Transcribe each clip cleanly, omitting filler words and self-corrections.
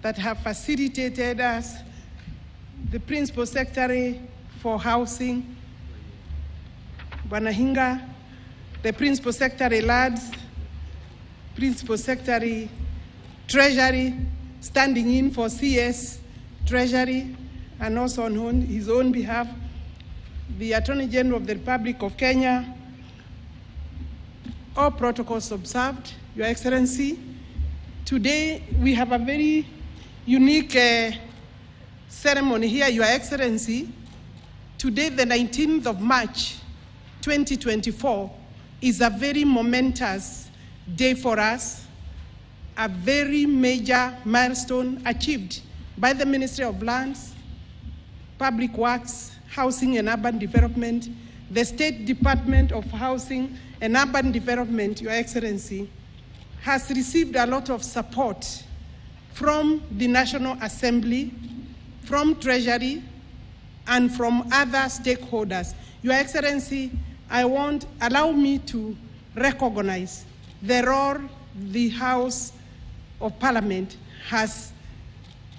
that have facilitated us, the Principal Secretary for Housing, Banahinga, the Principal Secretary Lads, Principal Secretary Treasury, standing in for CS Treasury, and also on his own behalf, the Attorney General of the Republic of Kenya. All protocols observed, Your Excellency. Today we have a very unique ceremony here, Your Excellency. Today, the 19th of March, 2024, is a very momentous day for us, a very major milestone achieved by the Ministry of Lands, Public Works, Housing and Urban Development, the State Department of Housing and Urban Development, Your Excellency, has received a lot of support from the National Assembly, from Treasury, and from other stakeholders. Your Excellency, allow me to recognize the role the House of Parliament has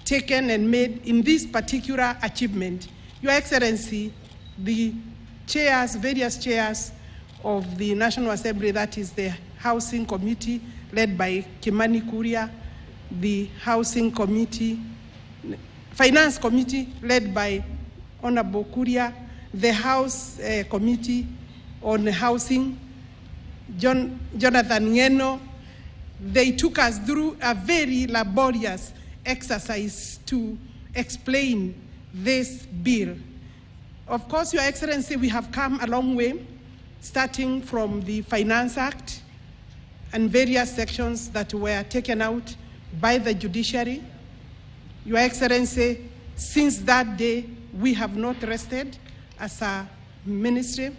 taken and made in this particular achievement. Your Excellency, the chairs, various chairs of the National Assembly, that is the Housing Committee led by Kimani Kuria, the Housing Committee, Finance Committee led by Honorable Kuria, the House Committee on Housing, Jonathan Ngeno. They took us through a very laborious exercise to explain this bill. Of course, Your Excellency, we have come a long way, starting from the Finance Act and various sections that were taken out by the judiciary. Your Excellency, since that day, we have not rested as a ministry.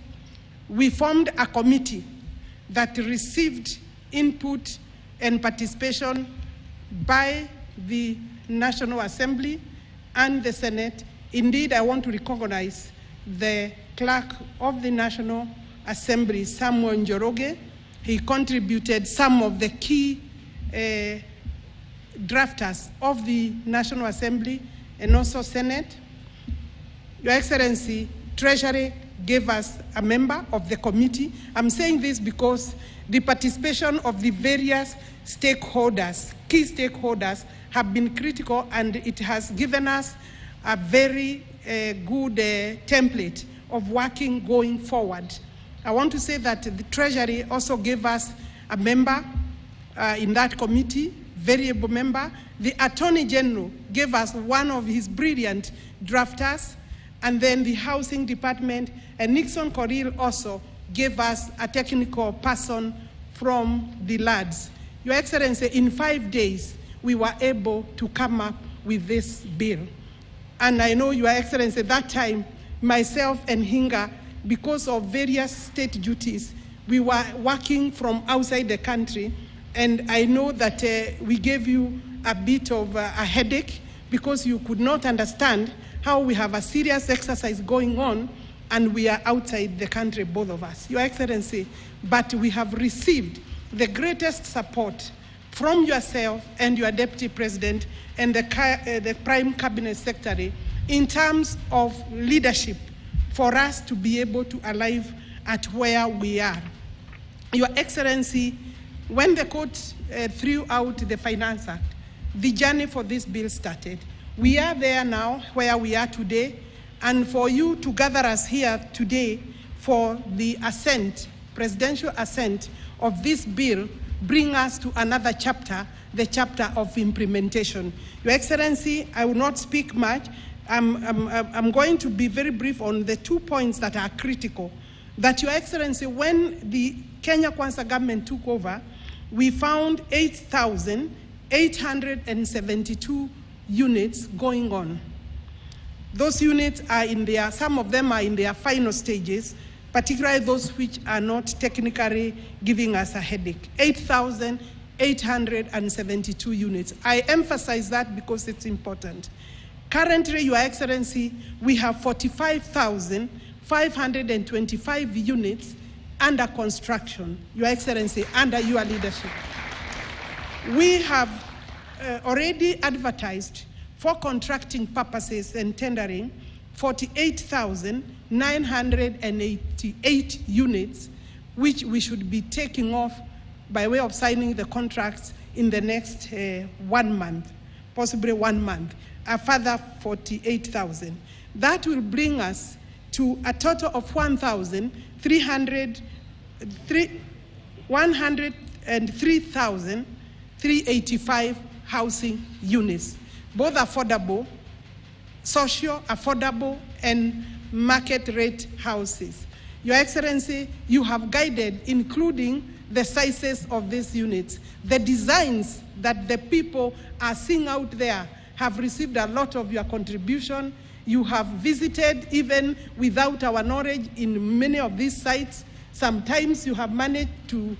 We formed a committee that received input and participation by the National Assembly and the Senate. Indeed, I want to recognize the clerk of the National Assembly, Samuel Njoroge. He contributed some of the key drafters of the National Assembly and also Senate. Your Excellency, Treasury gave us a member of the committee. I'm saying this because the participation of the various stakeholders, key stakeholders, have been critical, and it has given us a very good template of working going forward. I want to say that the Treasury also gave us a member in that committee, very able member. The Attorney General gave us one of his brilliant drafters, and then the Housing Department and Nixon Coril also gave us a technical person from the LADS. Your Excellency, in 5 days, we were able to come up with this bill. And I know, Your Excellency, at that time, myself and Hinga, because of various state duties, we were working from outside the country, and I know that we gave you a bit of a headache because you could not understand how we have a serious exercise going on and we are outside the country, both of us, Your Excellency. But we have received the greatest support from yourself and your Deputy President and the Prime Cabinet Secretary in terms of leadership for us to be able to arrive at where we are. Your Excellency, when the court threw out the Finance Act, the journey for this bill started. We are there now where we are today, and for you to gather us here today for the assent, presidential assent of this bill, bring us to another chapter, the chapter of implementation. Your Excellency, I will not speak much. I'm going to be very brief on the 2 points that are critical. That, Your Excellency, when the Kenya Kwanza government took over, we found 8,872 units going on. Those units are some of them are in their final stages, particularly those which are not technically giving us a headache. 8,872 units. I emphasize that because it's important. Currently, Your Excellency, we have 45,525 units under construction, Your Excellency, under your leadership. We have already advertised for contracting purposes and tendering 48,988 units, which we should be taking off by way of signing the contracts in the next 1 month, possibly 1 month, a further 48,000. That will bring us to a total of 103,385 housing units, both affordable, social, affordable, and market rate houses. Your Excellency, you have guided, including the sizes of these units. The designs that the people are seeing out there have received a lot of your contribution. You have visited, even without our knowledge, in many of these sites. Sometimes you have managed to,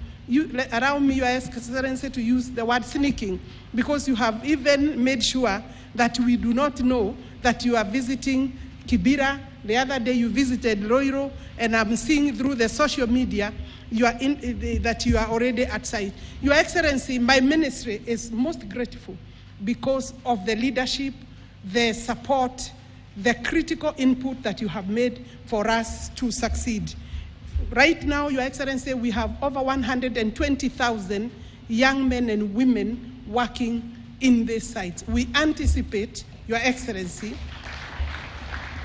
allow me, Your Excellency, to use the word sneaking, because you have even made sure that we do not know that you are visiting Kibera. The other day you visited Roiro, and I'm seeing through the social media that you are already at site. Your Excellency, my ministry is most grateful because of the leadership, the support, the critical input that you have made for us to succeed. Right now, Your Excellency, we have over 120,000 young men and women working in these sites. We anticipate, Your Excellency,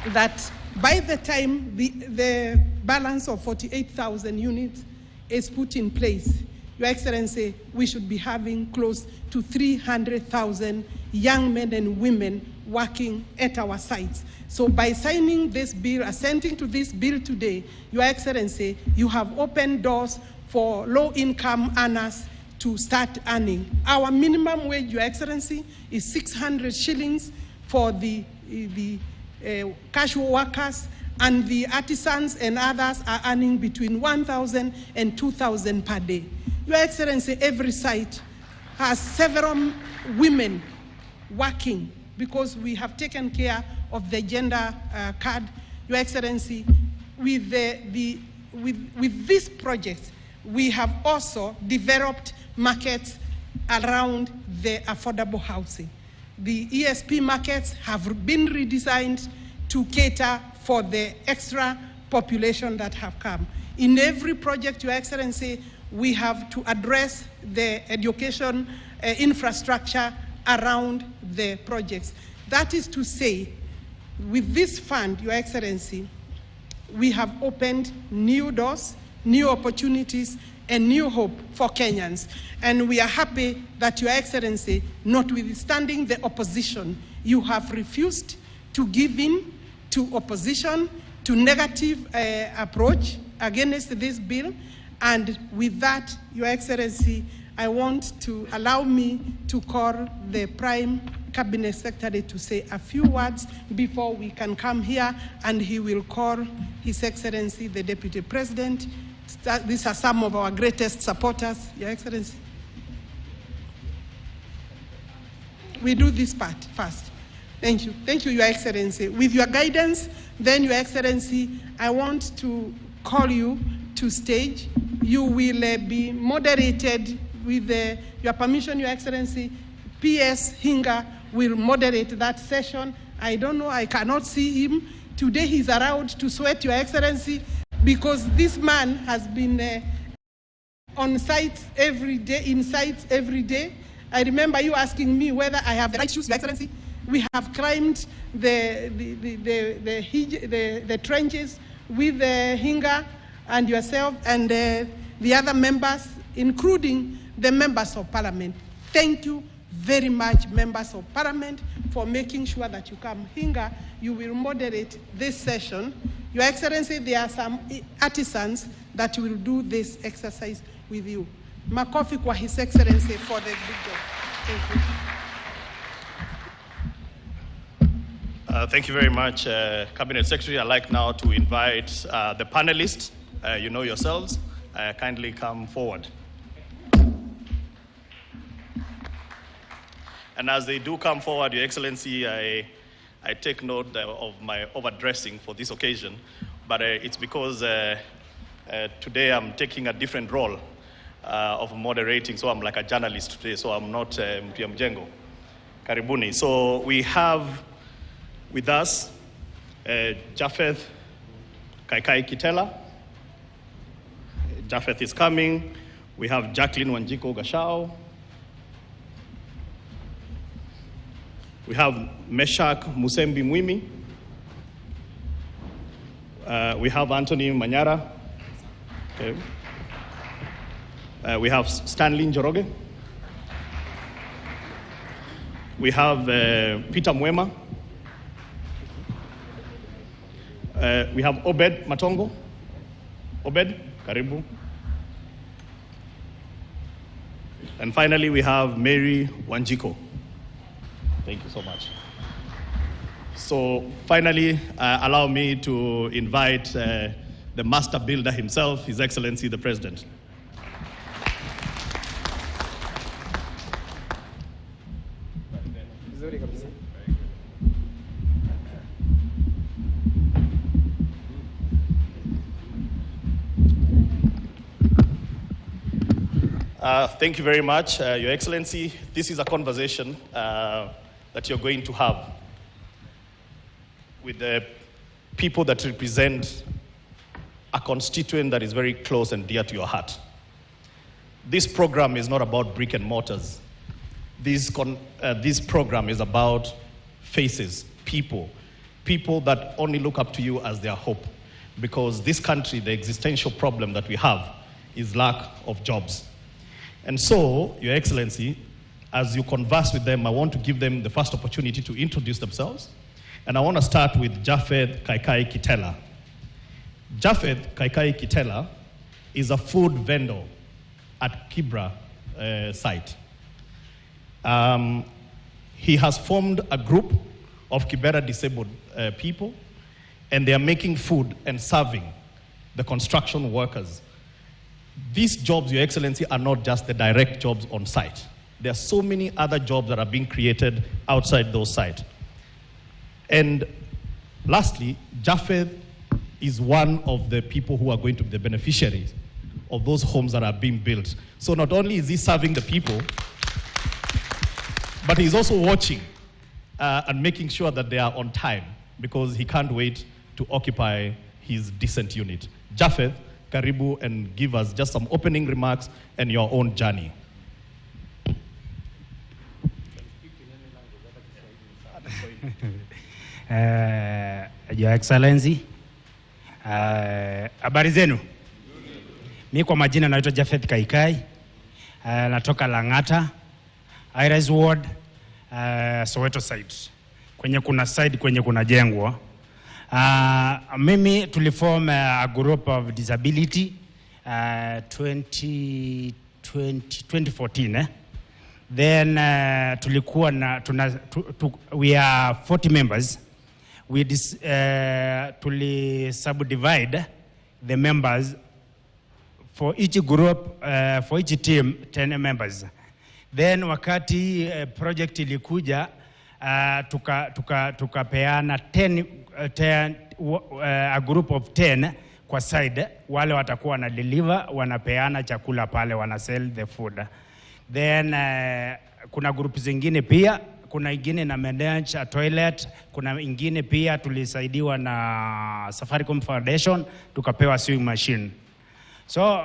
that by the time the balance of 48,000 units is put in place, Your Excellency, we should be having close to 300,000 young men and women working at our sites. So by signing this bill, assenting to this bill today, Your Excellency, you have opened doors for low-income earners to start earning. Our minimum wage, Your Excellency, is 600 shillings for the casual workers, and the artisans and others are earning between 1,000 and 2,000 per day. Your Excellency, every site has several women working because we have taken care of the gender card. Your Excellency, with this project, we have also developed markets around the affordable housing. The ESP markets have been redesigned to cater for the extra population that have come. In every project, Your Excellency, we have to address the education infrastructure around the projects. That is to say, with this fund, Your Excellency, we have opened new doors, new opportunities, and new hope for Kenyans. And we are happy that, Your Excellency, notwithstanding the opposition, you have refused to give in to opposition, to negative approach against this bill. And with that, Your Excellency, I want to allow me to call the Prime Cabinet Secretary to say a few words before we can come here, and he will call His Excellency, the Deputy President. These are some of our greatest supporters, Your Excellency. We do this part first. Thank you. Thank you, Your Excellency. With your guidance, then, Your Excellency, I want to call you to stage. You will be moderated with your permission, Your Excellency. PS Hinga will moderate that session. I don't know, I cannot see him. Today he's allowed to sweat, Your Excellency, because this man has been on sites every day, in sites every day. I remember you asking me whether I have the right shoes, Your Excellency. We have climbed the trenches with Hinga and yourself and the other members, including the members of Parliament. Thank you very much, members of Parliament, for making sure that you come. Hinga, you will moderate this session. Your Excellency, there are some artisans that will do this exercise with you. Makofi kwa His Excellency for the big job. Thank you. Thank you very much, Cabinet Secretary. I'd like now to invite the panelists, you know yourselves, kindly come forward. And as they do come forward, Your Excellency, I take note of my overdressing for this occasion, but it's because today I'm taking a different role of moderating, so I'm like a journalist today, so I'm not Mpia Mjengo. Karibuni. So we have with us Japheth Kaikai Kitela. Japheth is coming. We have Jacqueline Wanjiko Gashao. We have Meshak Musembi Mwimi. We have Anthony Manyara. Okay. We have Stanley Njoroge. We have Peter Mwema. We have Obed Matongo. Obed, karibu. And finally, we have Mary Wanjiko. Thank you so much. So finally, allow me to invite the master builder himself, His Excellency the President. Thank you very much, Your Excellency. This is a conversation that you're going to have with the people that represent a constituent that is very close and dear to your heart. This program is not about brick and mortars. This program is about faces, people that only look up to you as their hope. Because this country, the existential problem that we have is lack of jobs. And so, Your Excellency, as you converse with them, I want to give them the first opportunity to introduce themselves. And I want to start with Japheth Kaikai Kitela. Japheth Kaikai Kitela is a food vendor at Kibra site. He has formed a group of Kibera disabled people, and they are making food and serving the construction workers. These jobs, Your Excellency, are not just the direct jobs on site. There are so many other jobs that are being created outside those sites. And lastly, Japheth is one of the people who are going to be the beneficiaries of those homes that are being built. So not only is he serving the people, but he's also watching and making sure that they are on time, because he can't wait to occupy his decent unit. Japheth, karibu, and give us just some opening remarks and your own journey. Your Excellency, habari zenu? Mimi kwa majina naitwa Japheth Kaikai, natoka Lang'ata, Iris Ward, Soweto site. Kwenye kuna jengwa. Mimi tuliform a group of disability 2014. Then tulikuwa na we are 40 members. We subdivide the members for each group, for each team 10 members. Then wakati project ilikuja tukapeana 10 a group of 10 kwa side, wale watakuwa na deliver, wanapeana chakula pale, wana sell the food. Then kuna group zingine pia, kuna ingine na manage a toilet, kuna ingine pia tulisaidiwa na Safaricom Foundation tukapewa sewing machine. So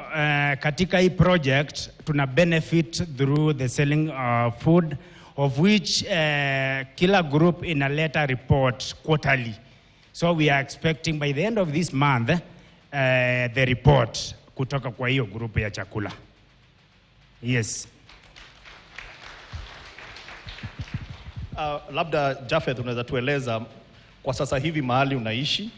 katika hii project tuna benefit through the selling of food, of which kila group inaleta report quarterly. So we are expecting by the end of this month the report kutoka kwa hiyo group ya chakula. Yes. Labda Japheth, unaweza tueleza kwa sasa hivi mahali unaishi,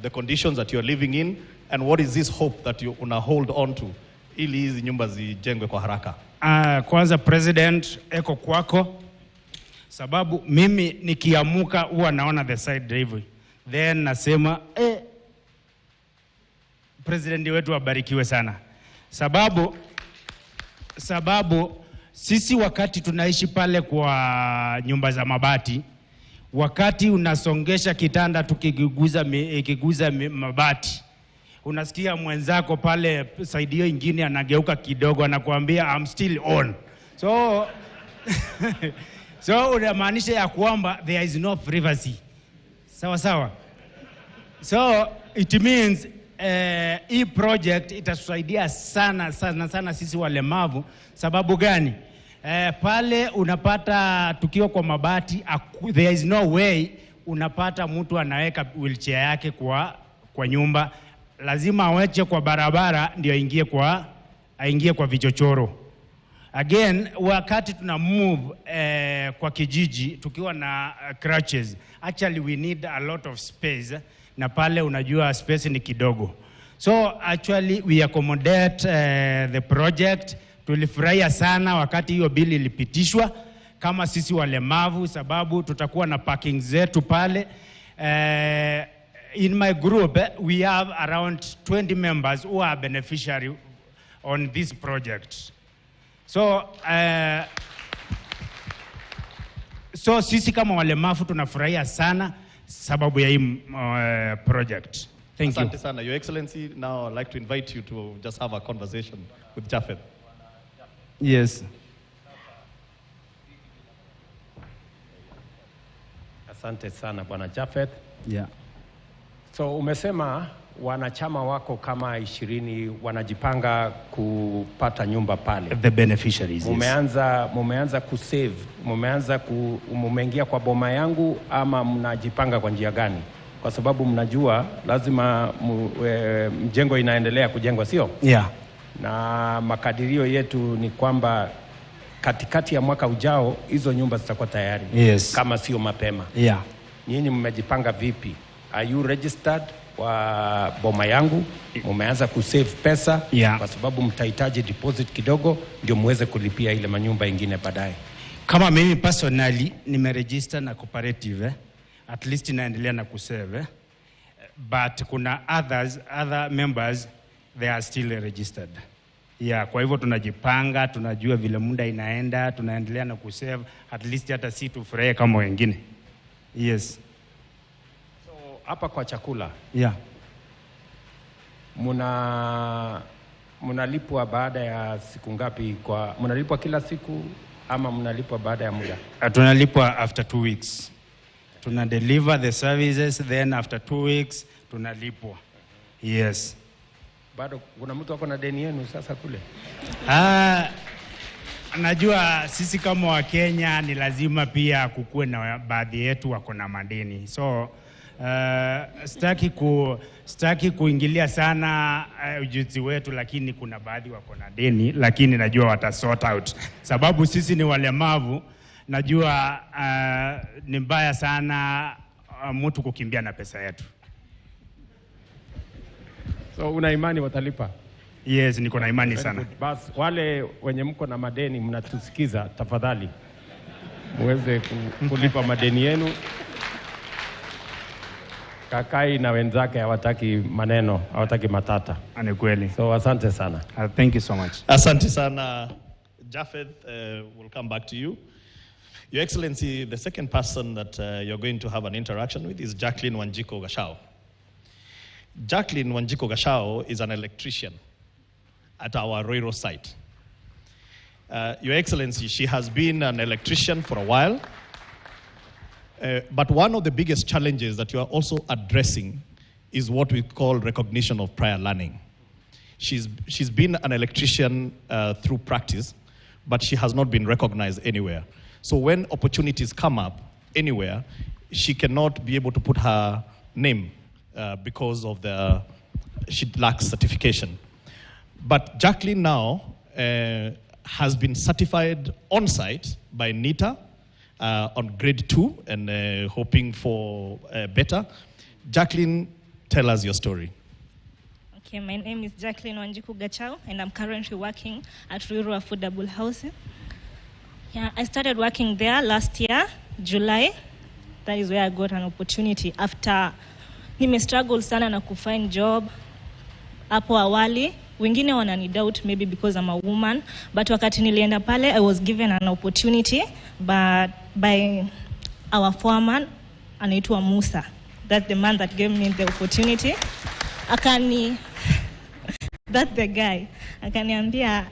the conditions that you're living in, and what is this hope that you una hold on to ili hizi nyumba zijengwe kwa haraka? Kwanza President, eko kwako, sababu mimi nikiamuka huwa naona the side drive, then nasema President wetu abarikiwe sana, sababu sisi wakati tunaishi pale kwa nyumba za mabati, wakati unasongesha kitanda tukiguza mabati, unasikia mwenzako pale saidio ingine anageuka kidogo anakuambia I'm still on. So So unamaanisha ya kwamba there is no privacy. Sawa sawa. So it means hii project itasaidia sana sisi walemavu. Sababu gani? Pale unapata tukiwa kwa mabati, there is no way unapata mtu anaweka wheelchair yake kwa nyumba. Lazima aweche kwa barabara ndio aingie kwa vichochoro. Again, wakati tuna move kwa kijiji tukiwa na crutches, actually we need a lot of space, na pale unajua space ni kidogo. So actually we accommodate the project. Tulifurahia sana wakati hiyo bili ilipitishwa kama sisi walemavu, sababu tutakuwa na parking zetu pale. In my group we have around 20 members who are beneficiary on this project. So sisi kama walemavu tunafurahia sana sababu ya hii project. Thank you. Asante sana, Your Excellency. Now I'd like to invite you to just have a conversation with Japheth. Yes. Asante sana Bwana Japheth. Yeah. So umesema wanachama wako kama 20 wanajipanga kupata nyumba pale. The beneficiaries. Mumeanza kusave, mumeingia kwa boma yangu ama mnajipanga kwa njia gani? Kwa sababu mnajua lazima mjengo inaendelea kujengwa, sio? Yeah. Na makadirio yetu ni kwamba katikati ya mwaka ujao hizo nyumba zitakuwa tayari. Yes. Kama sio mapema. Yeah. Nyinyi mmejipanga vipi? Are you registered kwa boma yangu? Mumeanza kusave pesa? Yeah. Kwa sababu mtahitaji deposit kidogo ndio muweze kulipia ile manyumba ingine baadaye. Kama mimi personally nimeregister na cooperative, at least naendelea na kusave, but kuna other members they are still registered. Yeah, kwa hivyo tunajipanga, tunajua vile muda inaenda, tunaendelea na kusave, at least hata si tufurahie kama wengine. Yes. So hapa kwa chakula. Yeah. Mnalipwa baada ya siku ngapi? Mnalipwa kila siku ama mnalipwa baada ya muda? Tunalipwa after 2 weeks. Tuna deliver the services, then after 2 weeks tunalipwa. Yes. Bado kuna mtu wako na deni yenu sasa kule? Najua sisi kama wa Kenya ni lazima pia kukue na baadhi yetu wako na madeni. So sitaki kuingilia sana ujuzi wetu, lakini kuna baadhi wako na deni, lakini najua watasort out. Sababu sisi ni walemavu, najua ni mbaya sana mtu kukimbia na pesa yetu. So una imani watalipa? Yes, niko na imani sana. Bas, wale wenye mko na madeni mnatusikiza, tafadhali muweze kulipa madeni yenu. Kakai na wenzake hawataki maneno, hawataki matata. Ni kweli. So asante sana. Thank you so much. Asante sana, Japheth. We'll come back to you. Your Excellency, the second person that you're going to have an interaction with is Jacqueline Wanjiko Gashao. Jacqueline Wanjiko Gashao is an electrician at our Roiro site. Your Excellency, she has been an electrician for a while, but one of the biggest challenges that you are also addressing is what we call recognition of prior learning. She's been an electrician through practice, but she has not been recognized anywhere. So when opportunities come up anywhere, she cannot be able to put her name because of she lacks certification. But Jacqueline now has been certified on-site by NITA on grade 2 and hoping for better. Jacqueline, tell us your story. Okay, my name is Jacqueline Wanjiku Gachao and I'm currently working at Ruto Affordable Housing. Yeah, I started working there last year, July. That is where I got an opportunity after struggled sana na kufind job. Hapo awali wengine wanani doubt maybe because I'm a woman, but wakati nilienda pale I was given an opportunity by our foreman anaitwa Musa. That's the man that gave me the opportunity. That's the guy. Akaniambia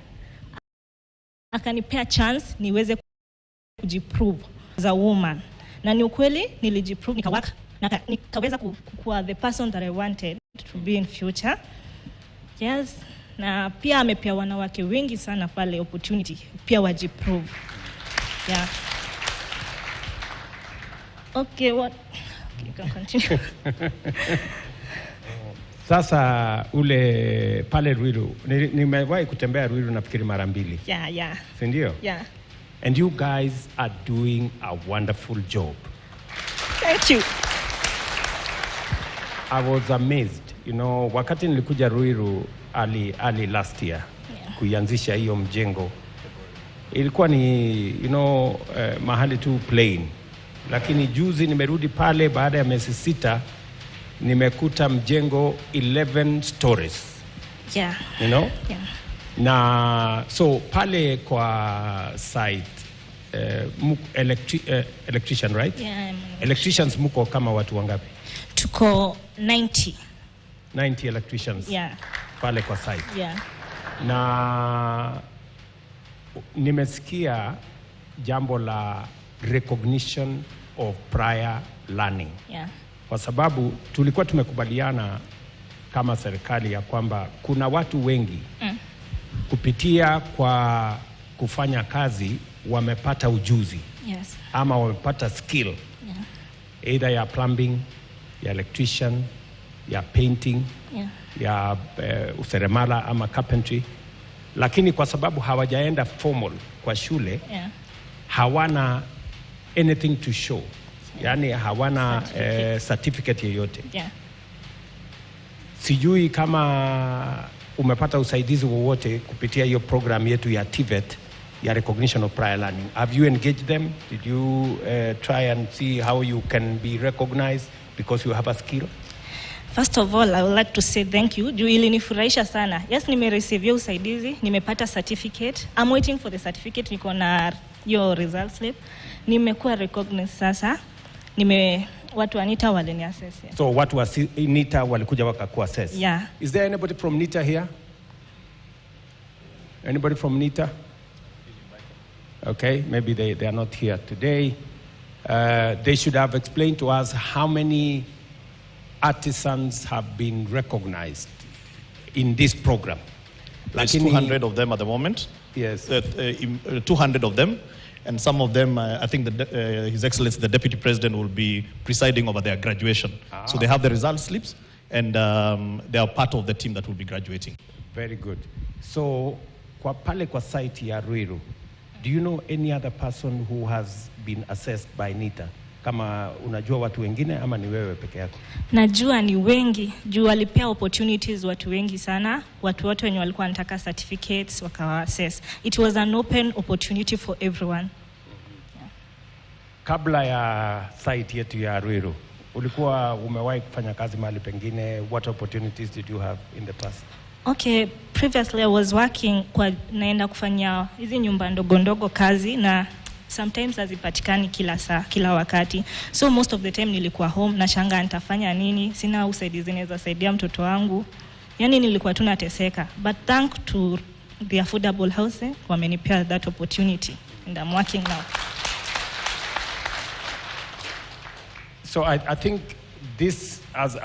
akanipea chance niweze kujiprove. as a woman. Na ni ukweli nilijiprove, nikawaka, nikaweza kuwa the person that I wanted to be in future. Yes, na pia amepea wanawake wengi sana pale opportunity pia wajiprove. Yeah. Okay, what? Okay, you can continue. Sasa ule pale Ruiru, nimewahi kutembea Ruiru nafikiri mara 2. Yeah. Si ndio? Yeah. And you guys are doing a wonderful job. Thank you. I was amazed, wakati nilikuja Ruiru early last year, kuianzisha hiyo mjengo. Ilikuwa ni mahali tu plain. Lakini juzi nimerudi pale baada ya miezi 6, nimekuta mjengo 11 stories. Yeah. Yeah. Na so pale kwa site electrician, right? Yeah, electricians muko kama watu wangapi? Tuko 90 electricians. Yeah. Pale kwa site. Yeah. Na nimesikia jambo la recognition of prior learning. Yeah. Kwa sababu tulikuwa tumekubaliana kama serikali ya kwamba kuna watu wengi kupitia kwa kufanya kazi wamepata ujuzi. Yes. Ama wamepata skill. Yeah. Either ya plumbing, ya electrician, ya painting, ya useremala ama carpentry. Lakini kwa sababu hawajaenda formal kwa shule, hawana anything to show. Yani hawana certificate yoyote. Yeah. Sijui kama umepata usaidizi wowote kupitia hiyo program yetu ya TVET ya recognition of prior learning. Have you engaged them? Did you try and see how you can be recognized because you have a skill? First of all, I would like to say thank you. Juu ilinifurahisha sana. Yes, nimereceive usaidizi, nimepata certificate. I'm waiting for the certificate, niko na your result slip. Nimekuwa recognized sasa. Watu wa NITA walini assess. So watu wa NITA walikuja wakaku assess. Yeah. Is there anybody from NITA here? Anybody from NITA? Okay, maybe they are not here today. They should have explained to us how many artisans have been recognized in this program. There's 200 of them at the moment. Yes. 200 of them. And some of them, I think His Excellency, the Deputy President, will be presiding over their graduation. So they have the result slips, and they are part of the team that will be graduating. Very good. So, kwa pale kwa site ya Ruiru, do you know any other person who has been assessed by NITA? Kama unajua watu wengine ama ni wewe peke yako? Najua ni wengi. Juu walipea opportunities watu wengi sana. Watu wote wenye walikuwa wanataka certificates wakawa assess. It was an open opportunity for everyone. Yeah. Kabla ya site yetu ya Ruiru, ulikuwa umewahi kufanya kazi mahali pengine? What opportunities did you have in the past? Okay, previously I was working naenda kufanya hizi nyumba ndogo ndogo kazi na sometimes hazipatikani kila saa, kila wakati. So most of the time nilikuwa home na shanga nitafanya nini, sina usaidizi naweza saidia mtoto wangu. Yani nilikuwa tu nateseka. But thanks to the affordable housing, wamenipea that opportunity and I'm working now. So I think this, as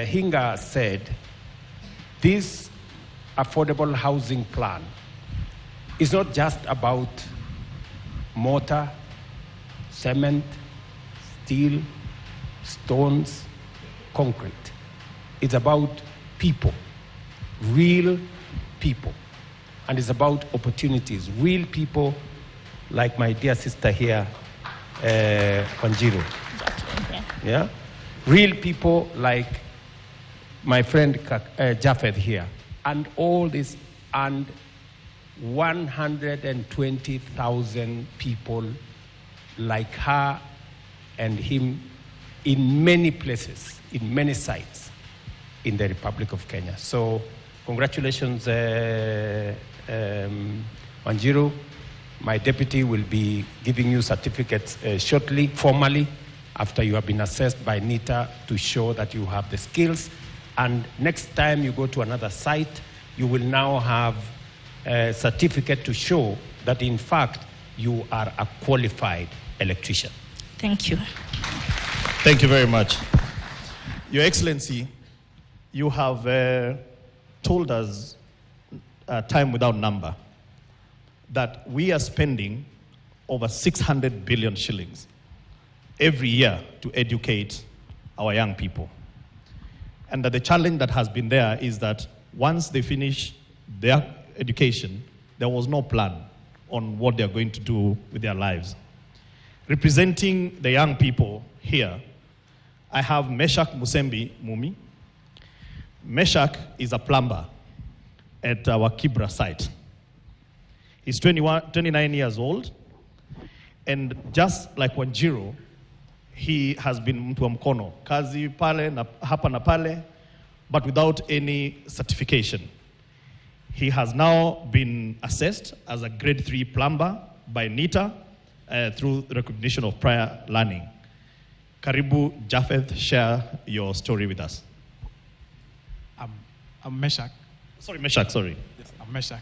Hinga said, this affordable housing plan is not just about mortar, cement, steel, stones, concrete. It's about people, real people. And it's about opportunities, real people like my dear sister here, Wanjiru. Yeah? Real people like my friend Japheth here. And all this, and 120,000 people like her and him in many places, in many sites in the Republic of Kenya. So congratulations, Wanjiru. My deputy will be giving you certificates shortly, formally, after you have been assessed by NITA to show that you have the skills. And next time you go to another site, you will now have a certificate to show that in fact you are a qualified electrician. Thank you. Thank you very much. Your Excellency, you have told us time without number that we are spending over 600 billion shillings every year to educate our young people. And that the challenge that has been there is that once they finish their education, there was no plan on what they're going to do with their lives. Representing the young people here, I have Meshak Musembi Mumi. Meshak is a plumber at our Kibra site. He's 29 years old, and just like Wanjiru, he has been mtu wa mkono, kazi pale na hapa na pale, but without any certification. He has now been assessed as a grade 3 plumber by NITA through recognition of prior learning. Karibu Japheth, share your story with us. I'm Meshak. Sorry, Meshak, sorry. Yes, I'm Meshak.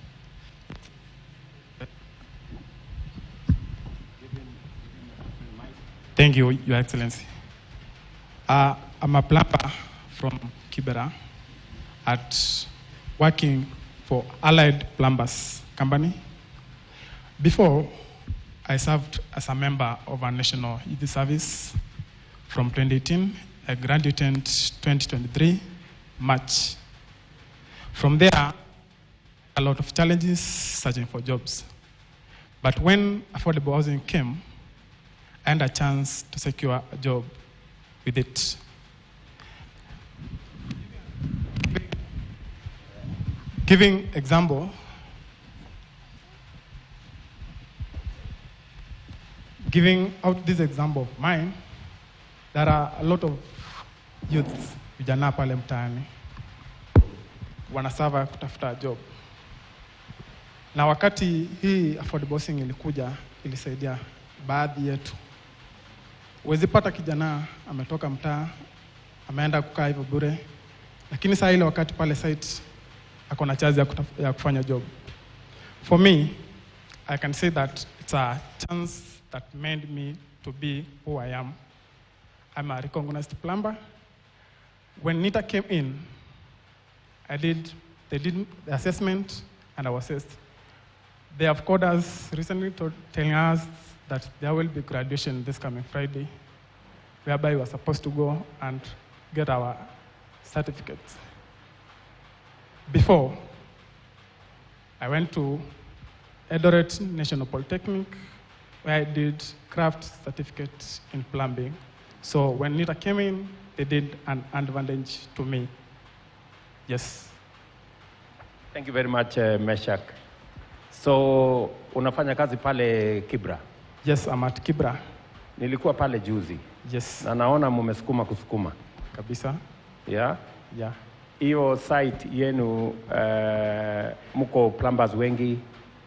Thank you, Your Excellency. I'm a plumber from Kibera at working for Allied Plumbers Company. Before, I served as a member of our National Youth Service from 2018. I graduated 2023, March. From there, a lot of challenges searching for jobs. But when affordable housing came, I had a chance to secure a job with it. Giving example, giving out this example of mine, there are a lot of youths vijana pale mtaani wanasava kutafuta job, na wakati hii affordable housing ilikuja, ilisaidia baadhi yetu. Huwezi pata kijana ametoka mtaa ameenda kukaa hivyo bure, lakini saa ile wakati pale site akona chance ya kufanya job. For me, I can say that it's a chance that made me to be who I am. I'm a recognized plumber. When NITA came in, they did the assessment and I was assessed. They have called us recently telling us that there will be graduation this coming Friday, whereby we are supposed to go and get our certificates. Before, I went to Eldoret National Polytechnic, where I did craft certificate in plumbing. So when NITA came in, they did an advantage to me. Yes. Thank you very much, Meshak. So, unafanya kazi pale Kibra? Yes, I'm at Kibra. Nilikuwa pale juzi. Yes. Na naona mumesukuma kusukuma. Kabisa. Yeah? Yeah. Hiyo site yenu, muko plumbers wengi,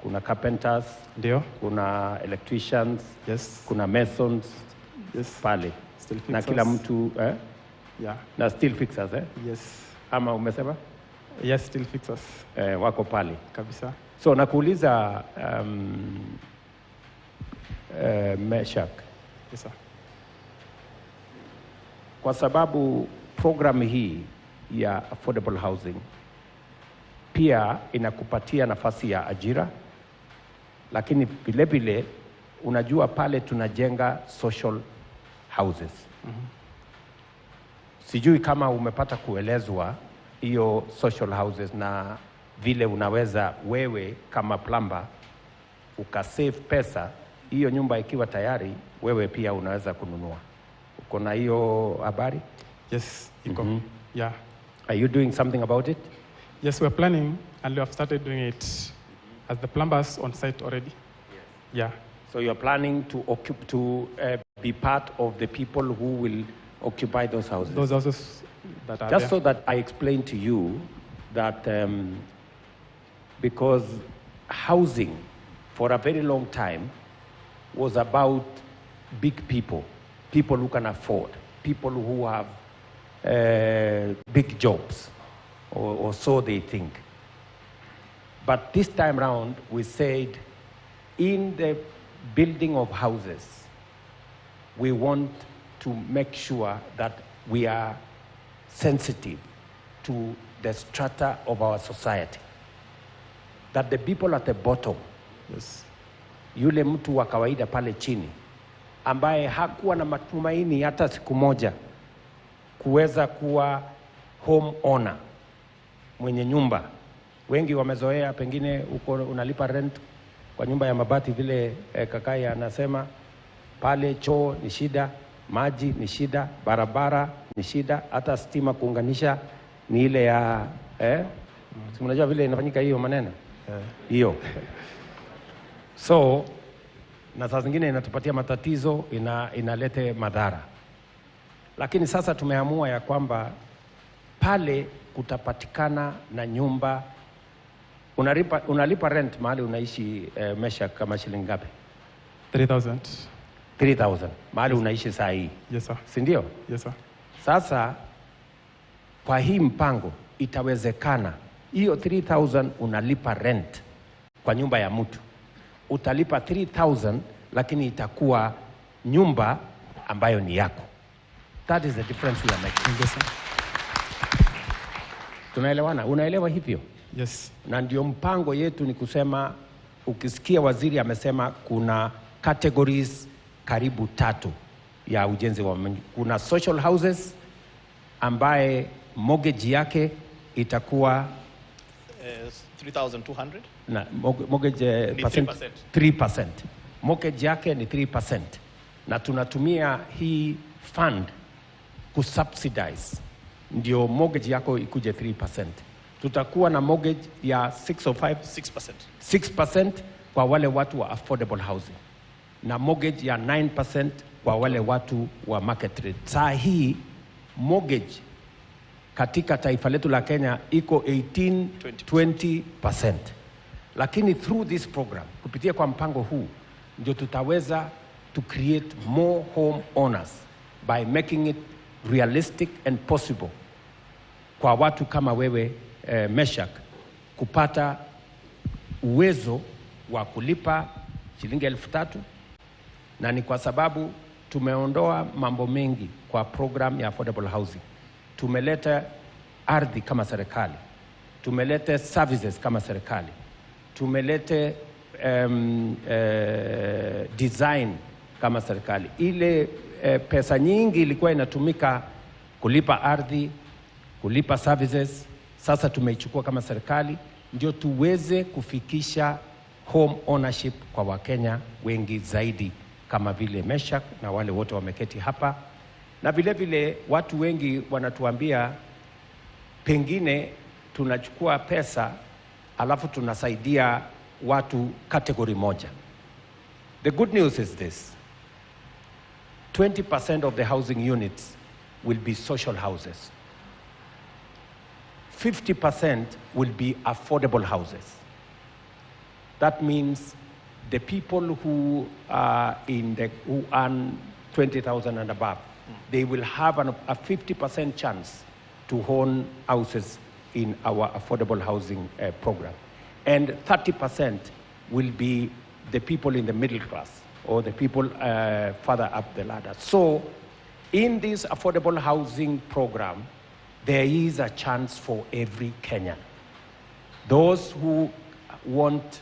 kuna carpenters, ndio, kuna electricians, yes, kuna masons, yes, pale. Still fixers. Na kila mtu, yeah. Na still fixers, Yes. Ama umesema? Yes, still fixers. Wako pale. Kabisa. So nakuuliza Meshak. Yes, sir. Kwa sababu program hii ya affordable housing pia inakupatia nafasi ya ajira, lakini vile vile unajua pale tunajenga social houses. Sijui kama umepata kuelezwa hiyo social houses na vile unaweza wewe kama plumber ukasave pesa, hiyo nyumba ikiwa tayari wewe pia unaweza kununua. Uko na hiyo habari? Yes, iko. Yeah. Are you doing something about it? Yes, we're planning and we have started doing it as the plumbers on site already. Yes. Yeah. So you're planning to be part of the people who will occupy those houses? Those houses that are Just there. so that I explain to you that because housing for a very long time was about big people, people who can afford, people who have big jobs, or so they think. But this time round, we said in the building of houses, we want to make sure that we are sensitive to the strata of our society, that the people at the bottom, Yes. yule mtu wa kawaida pale chini ambaye hakuwa na matumaini hata siku moja kuweza kuwa home owner, mwenye nyumba. Wengi wamezoea pengine uko unalipa rent kwa nyumba ya mabati vile kakai anasema, pale choo ni shida, maji ni shida, barabara ni shida, hata stima kuunganisha ni ile ya si unajua vile inafanyika hiyo maneno hiyo. So na saa zingine inatupatia matatizo, inalete madhara. Lakini sasa tumeamua ya kwamba pale kutapatikana na nyumba. Unalipa rent mahali unaishi mesha kama shilingi ngapi? 3,000. 3,000 mahali unaishi saa hii. Yes, sir. Si ndio? Yes, sir. Sasa kwa hii mpango itawezekana hiyo 3,000 unalipa rent kwa nyumba ya mtu, utalipa 3,000 lakini itakuwa nyumba ambayo ni yako. That is the difference we are making. Yes, sir. Tunaelewana? Unaelewa hivyo? Yes. Na ndio mpango yetu ni kusema, ukisikia waziri amesema kuna categories karibu 3 ya ujenzi wa kuna social houses ambaye mortgage yake itakuwa 3,200. na mortgage Ni percent 3%. 3%. Mortgage yake ni 3%. Na tunatumia hii fund kusubsidize ndio mortgage yako ikuje 3%. Tutakuwa na mortgage ya 6% kwa wale watu wa affordable housing, na mortgage ya 9% kwa wale watu wa market rate. Saa hii mortgage katika taifa letu la Kenya iko 18-20%. Lakini through this program, kupitia kwa mpango huu, ndio tutaweza to create more home owners by making it realistic and possible kwa watu kama wewe Meshak kupata uwezo wa kulipa shilingi 3,000, na ni kwa sababu tumeondoa mambo mengi kwa program ya affordable housing. Tumeleta ardhi kama serikali, tumeleta services kama serikali, tumeleta design kama serikali. Ile pesa nyingi ilikuwa inatumika kulipa ardhi, kulipa services, sasa tumeichukua kama serikali ndio tuweze kufikisha home ownership kwa Wakenya wengi zaidi kama vile Meshak na wale wote wameketi hapa. Na vile vile watu wengi wanatuambia pengine tunachukua pesa alafu tunasaidia watu kategori moja. The good news is this: 20% of the housing units will be social houses. 50% will be affordable houses. That means the people who are who earn 20,000 and above, they will have a 50% chance to own houses in our affordable housing program. And 30% will be the people in the middle class or the people further up the ladder. So in this affordable housing program, there is a chance for every Kenyan. Those who want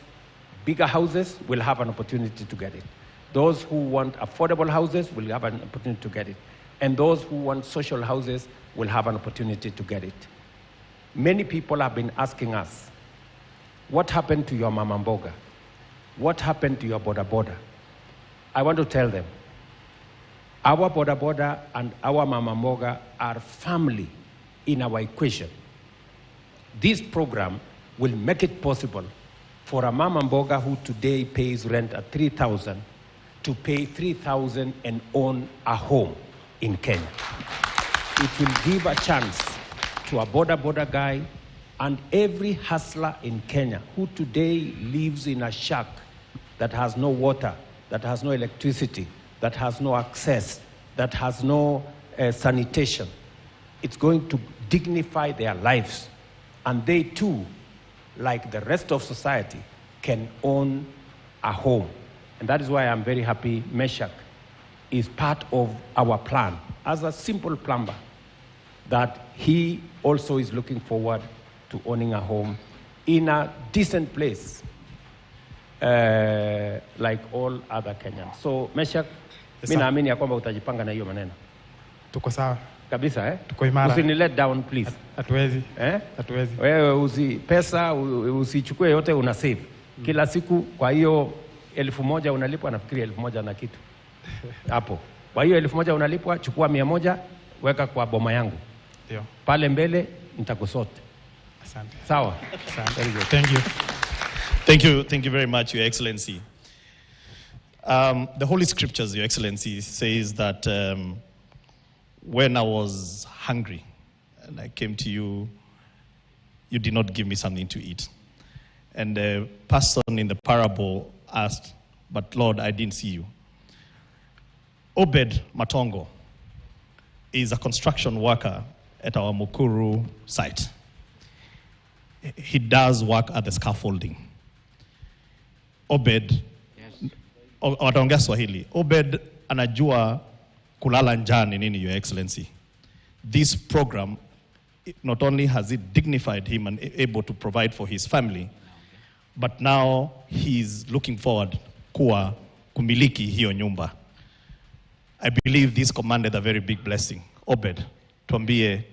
bigger houses will have an opportunity to get it. Those who want affordable houses will have an opportunity to get it. And those who want social houses will have an opportunity to get it. Many people have been asking us, what happened to your mama mboga? What happened to your boda boda? I want to tell them, our boda boda and our mama mboga are family in our equation. This program will make it possible for a mama mboga who today pays rent at 3,000 to pay 3,000 and own a home in Kenya. It will give a chance to a boda guy and every hustler in Kenya who today lives in a shack that has no water, that has no electricity, that has no access, that has no sanitation. It's going to dignify their lives, and they too, like the rest of society, can own a home. And that is why I'm very happy, Meshak, is part of our plan as a simple plumber, that he also is looking forward to owning a home in a decent place, like all other Kenyans. So, Meshach, mimi naamini ya kwamba utajipanga na hiyo maneno. Tuko sawa. Kabisa, eh? Tuko imara. Usini let down, please. Hatuwezi. Eh? Hatuwezi. Wewe pesa usichukue yote, una save. Kila siku, kwa hiyo 1,000 unalipwa, nafikiri 1,000 na kitu. Hapo. Kwa hiyo 1,000 unalipwa, chukua 100, weka kwa boma yangu. Ndio. Pale mbele nitakusote. Asante. Sawa. Asante. Very good. Thank you. Thank you very much, Your Excellency. The Holy Scriptures, Your Excellency, says that when I was hungry and I came to you, you did not give me something to eat. And the person in the parable asked, but Lord, I didn't see you. Obed Matongo is a construction worker at our Mukuru site. He does work at the scaffolding. Obed, wataongea Swahili. Obed anajua kulala njaa ni nini, Your Excellency. This program, not only has it dignified him and able to provide for his family, but now he's looking forward kuwa kumiliki hiyo nyumba. I believe this commanded a very big blessing. Obed, tuambie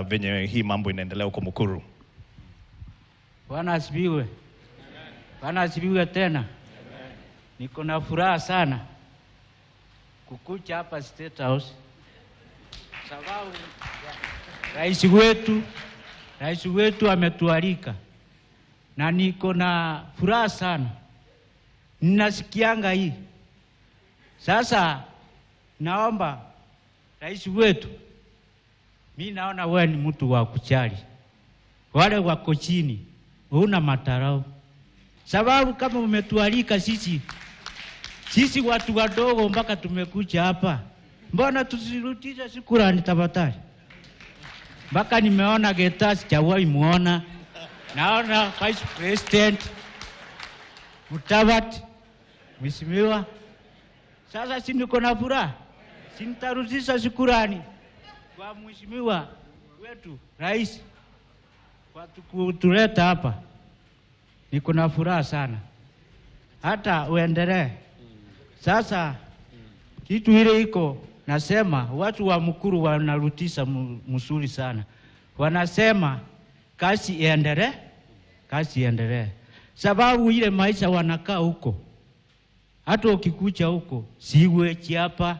venye hii mambo inaendelea huko Mukuru. Bwana asifiwe. Bwana asifiwe tena. Niko na furaha sana kukuja hapa State House, sababu rais wetu ametualika, na niko na furaha sana. Ninasikianga hii. Sasa naomba rais wetu, mimi naona wewe ni mtu wa kuchali wale wako chini, huna matarau. Sababu kama umetualika sisi watu wadogo mpaka tumekuja hapa, mbona tusirudishe shukrani tafadhali? Mpaka nimeona Getasi chawahi muona, naona Vice President Mutabat Mheshimiwa. Sasa si niko na furaha, si nitarudisha shukrani kwa Mheshimiwa wetu rais kwa kutuleta hapa. Niko na furaha sana, hata uendelee. Sasa kitu ile iko nasema, watu wa Mukuru wanarutisha mzuri sana. Wanasema kazi iendelee, sababu ile maisha wanakaa huko. Hata ukikuja huko siwechi hapa,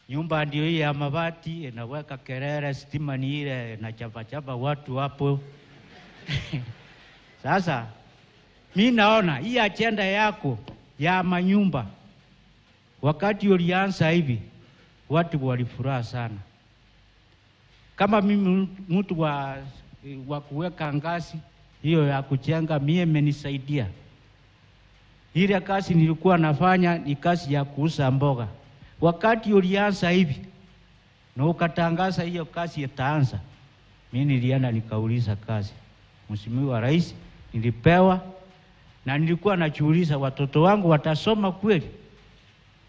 nyumba ndio hii ya mabati, inaweka kelele, stima ni ile na chapa watu hapo. Sasa mimi naona hii agenda yako ya manyumba, wakati ulianza hivi watu walifuraha sana. Kama mimi mtu wa kuweka ngazi hiyo ya kujenga, mimi imenisaidia. Ile kazi nilikuwa nafanya ni kazi ya kuuza mboga. Wakati ulianza hivi na ukatangaza hiyo kazi itaanza, mimi nilienda nikauliza kazi. Mheshimiwa Rais, nilipewa na nilikuwa najiuliza watoto wangu watasoma kweli?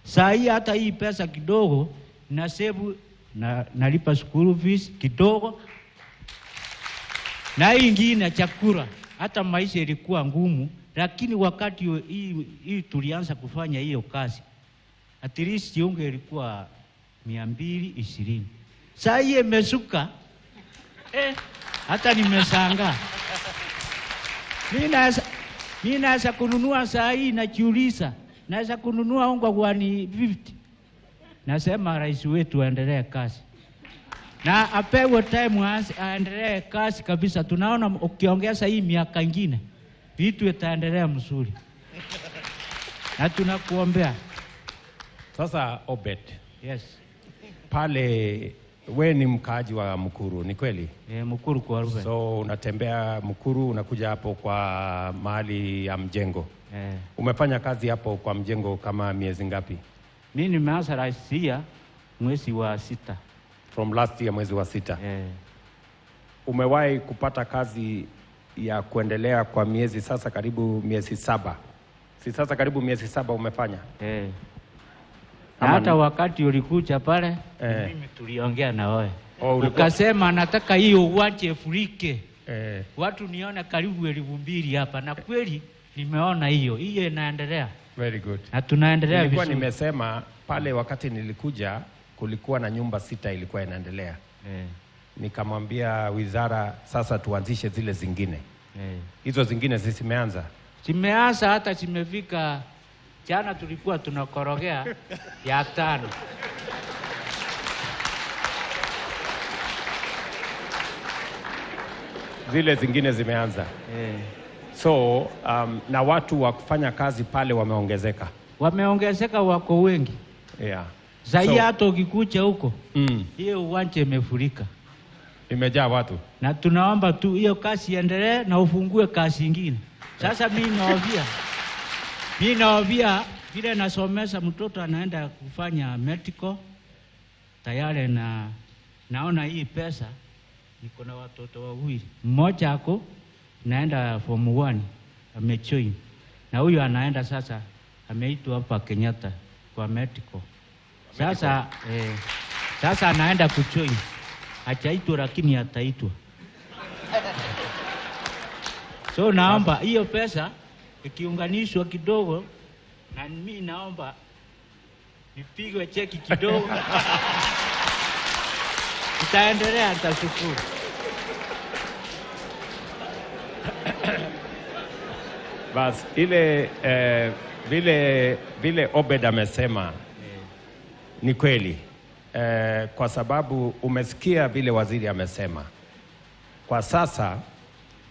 Saa hii hata hii pesa kidogo na save na nalipa school fees kidogo, na hii ingine chakula. Hata maisha ilikuwa ngumu, lakini wakati hii tulianza kufanya hiyo kazi, at least unge ilikuwa 220. Saa hii imesuka, hata nimeshangaa. Mimi naweza kununua saa hii, najiuliza naweza kununua unga kwa ni 50. Nasema rais wetu aendelee kazi na apewe time aendelee kazi kabisa. Tunaona ukiongeza hii miaka ingine vitu itaendelea mzuri, na tunakuombea. Sasa Obed, yes, pale we ni mkaaji wa Mukuru, ni kweli? Mukuru kwa Ruben. So unatembea Mukuru, unakuja hapo kwa mahali ya mjengo. Umefanya kazi hapo kwa mjengo kama miezi ngapi? Mimi nimeanza last year mwezi wa 6. From last year mwezi wa 6. Umewahi kupata kazi ya kuendelea kwa miezi sasa karibu miezi 7? Si sasa karibu miezi 7 umefanya? hata wakati ulikuja pale mimi tuliongea na wewe. Ukasema nataka hiyo uwanje ifurike. Watu niona karibu 2,000 hapa na kweli nimeona hiyo inaendelea. Very good. Na tunaendelea vizuri. Nilikuwa nimesema pale wakati nilikuja kulikuwa na nyumba 6 ilikuwa inaendelea. Nikamwambia wizara sasa tuanzishe zile zingine. Hizo zingine zimeanza. Zimeanza hata zimefika jana tulikuwa tunakorogea ya 5. Zile zingine zimeanza. So na watu wa kufanya kazi pale wameongezeka. Wameongezeka, wako wengi. Zaidi hata ukikuja huko. Hiyo uwanja imefurika. Imejaa watu. Na tunaomba tu hiyo kazi iendelee na ufungue kazi nyingine. Sasa mimi naovia vile nasomesha mtoto anaenda kufanya medical tayari, naona hii pesa niko na watoto wawili. Mmoja ako naenda form 1 amejoin. Na huyu anaenda sasa ameitwa hapa Kenyatta kwa medical. Sasa anaenda kujoin. Hajaitwa lakini ataitwa. So naomba hiyo pesa ikiunganishwa kidogo, na mimi naomba nipigwe cheki kidogo. Tutaendelea, nitashukuru. Bas ile vile Obed amesema ni kweli. Kwa sababu umesikia vile waziri amesema. Kwa sasa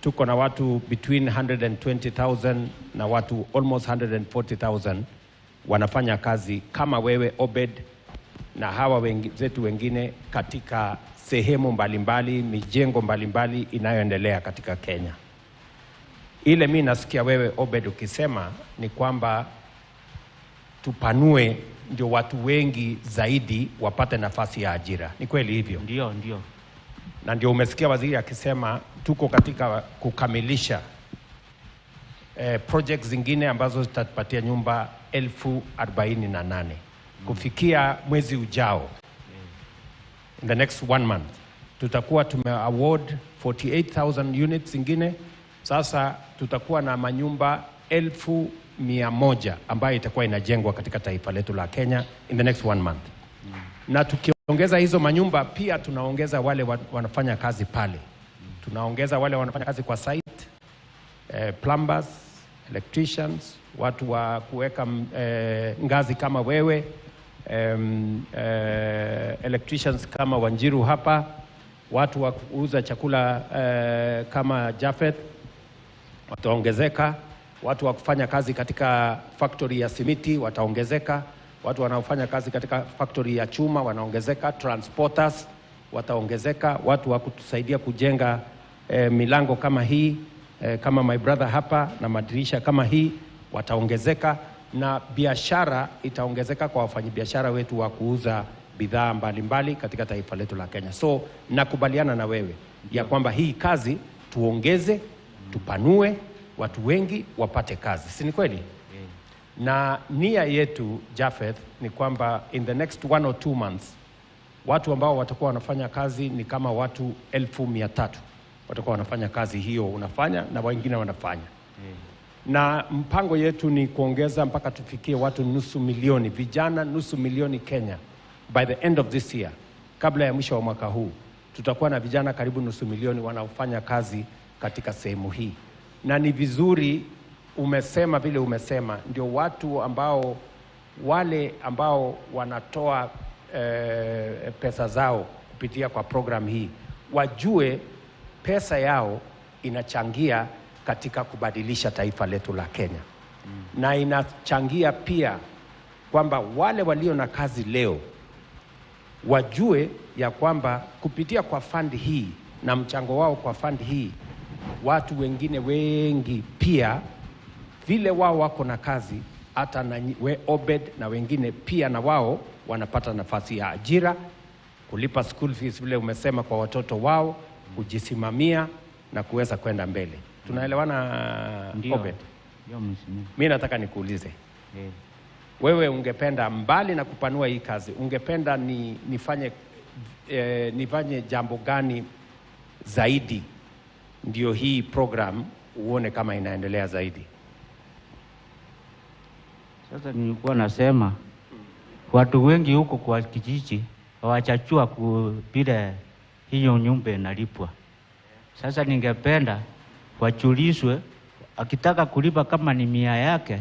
tuko na watu between 120,000 na watu almost 140,000 wanafanya kazi kama wewe Obed na hawa wenzetu wengine katika sehemu mbalimbali, mijengo mbalimbali inayoendelea katika Kenya. Ile mimi nasikia wewe Obed ukisema ni kwamba tupanue ndio watu wengi zaidi wapate nafasi ya ajira. Ni kweli hivyo? Ndio. Na ndio umesikia waziri akisema tuko katika kukamilisha projects zingine ambazo zitatupatia nyumba 48,000 kufikia mwezi ujao. In the next 1 month tutakuwa award 48,000 units zingine. Sasa tutakuwa na manyumba 1,100 ambayo itakuwa inajengwa katika taifa letu la Kenya in the next 1 month. Na tukiongeza hizo manyumba pia tunaongeza wale wanafanya kazi pale. Tunaongeza wale wanafanya kazi kwa site, plumbers, electricians, watu wa kuweka ngazi kama wewe, electricians kama Wanjiru hapa, watu wa kuuza chakula kama Jafeth wataongezeka, watu wa kufanya kazi katika factory ya simiti wataongezeka, watu wanaofanya kazi katika factory ya chuma wanaongezeka, transporters wataongezeka, watu wa kutusaidia kujenga milango kama hii, kama my brother hapa, na madirisha kama hii wataongezeka, na biashara itaongezeka kwa wafanyabiashara wetu wa kuuza bidhaa mbalimbali katika taifa letu la Kenya. So nakubaliana na wewe ya kwamba hii kazi tuongeze, tupanue, watu wengi wapate kazi. Si ni kweli? Na nia yetu Jafeth ni kwamba in the next 1 or 2 months watu ambao watakuwa wanafanya kazi ni kama watu 1,300 watakuwa wanafanya kazi hiyo unafanya na wengine wanafanya. Na mpango yetu ni kuongeza mpaka tufikie watu 500,000 vijana, 500,000 Kenya by the end of this year. Kabla ya mwisho wa mwaka huu tutakuwa na vijana karibu 500,000 wanaofanya kazi katika sehemu hii. Na ni vizuri umesema vile umesema, ndio watu ambao wale ambao wanatoa pesa zao kupitia kwa program hii wajue pesa yao inachangia katika kubadilisha taifa letu la Kenya. Na inachangia pia kwamba wale walio na kazi leo wajue ya kwamba kupitia kwa fund hii na mchango wao kwa fund hii, watu wengine wengi pia vile wao wako na kazi, hata na Obed na wengine pia na wao wanapata nafasi ya ajira, kulipa school fees vile umesema kwa watoto wao, kujisimamia na kuweza kwenda mbele. Tunaelewana Obed? Ndio mheshimiwa. Mimi nataka nikuulize. wewe ungependa mbali na kupanua hii kazi, ungependa nifanye jambo gani zaidi ndio hii program uone kama inaendelea zaidi? Sasa nilikuwa nasema watu wengi huko kwa kijiji hawachachua kupile hiyo nyumba inalipwa. Sasa ningependa wachulizwe, akitaka kulipa kama ni 100 yake,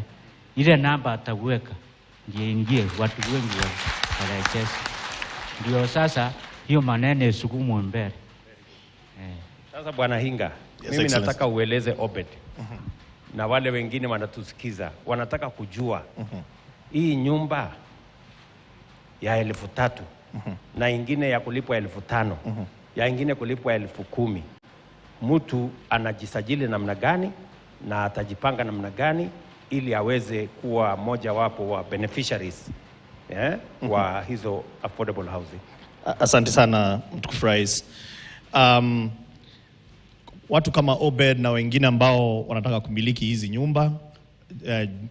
ile namba ataweka ndiye ingie, watu wengi warejesi. Ndio sasa hiyo maneno isukumwe mbele. Sasa Bwana Hinga, mimi nataka ueleze Obed. Na wale wengine wanatusikiza, wanataka kujua hii nyumba ya 3,000 na ingine ya kulipwa 5,000 ya ingine kulipwa 10,000. Mtu anajisajili namna gani na atajipanga namna gani ili aweze kuwa moja wapo wa beneficiaries wa hizo affordable housing? Asante sana mtukufu Rais. Watu kama Obed na wengine ambao wanataka kumiliki hizi nyumba,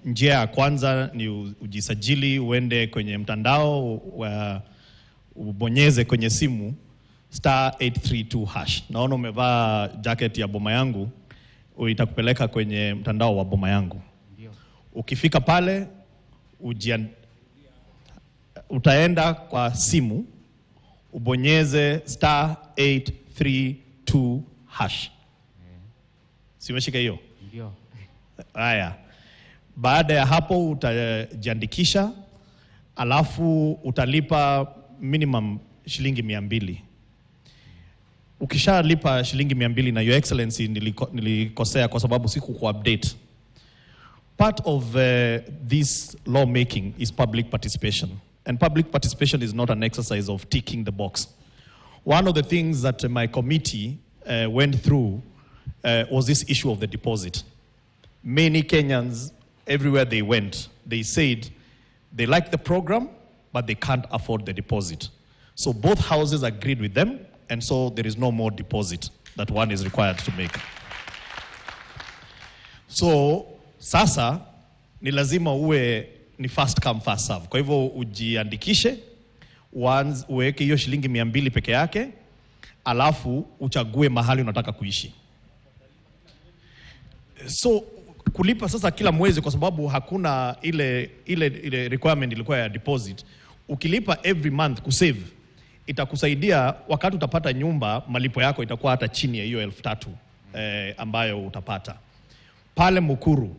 njia ya kwanza ni ujisajili, uende kwenye mtandao, ubonyeze kwenye simu *832#. Naona umevaa jacket ya boma yangu, itakupeleka kwenye mtandao wa boma yangu. Ukifika pale utaenda kwa simu, ubonyeze *832#. Simeshika hiyo? Ndio. Haya. Baada ya hapo utajiandikisha, alafu utalipa minimum shilingi 200. Ukishalipa shilingi 200, na Your Excellency nilikosea kwa sababu siku ku-update. Part of this lawmaking is public participation. And public participation is not an exercise of ticking the box. One of the things that my committee went through was this issue of the deposit. Many Kenyans, everywhere they went, they said they like the program, but they can't afford the deposit. So both houses agreed with them, and so there is no more deposit that one is required to make. So sasa ni lazima uwe ni first come first serve. Kwa hivyo ujiandikishe, uweke hiyo shilingi 200 peke yake, alafu uchague mahali unataka kuishi. So kulipa sasa kila mwezi, kwa sababu hakuna ile requirement ilikuwa ya deposit. Ukilipa every month kusave, itakusaidia wakati utapata nyumba, malipo yako itakuwa hata chini ya hiyo 3,000 ambayo utapata pale Mukuru.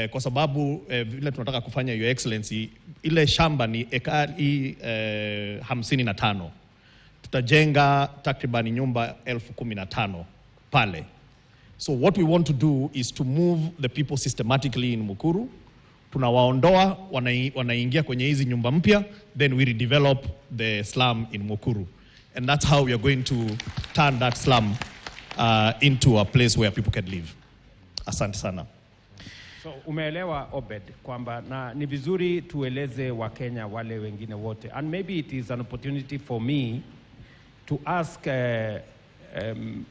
Kwa sababu vile tunataka kufanya, Your Excellency, ile shamba ni ekari 55. Tutajenga takribani nyumba 15,000 pale. So what we want to do is to move the people systematically in Mukuru. Tunawaondoa, wanaingia kwenye hizi nyumba mpya, then we redevelop the slum in Mukuru. And that's how we are going to turn that slum into a place where people can live. Asante sana. So umeelewa Obed kwamba na ni vizuri tueleze Wakenya wale wengine wote, and maybe it is an opportunity for me to ask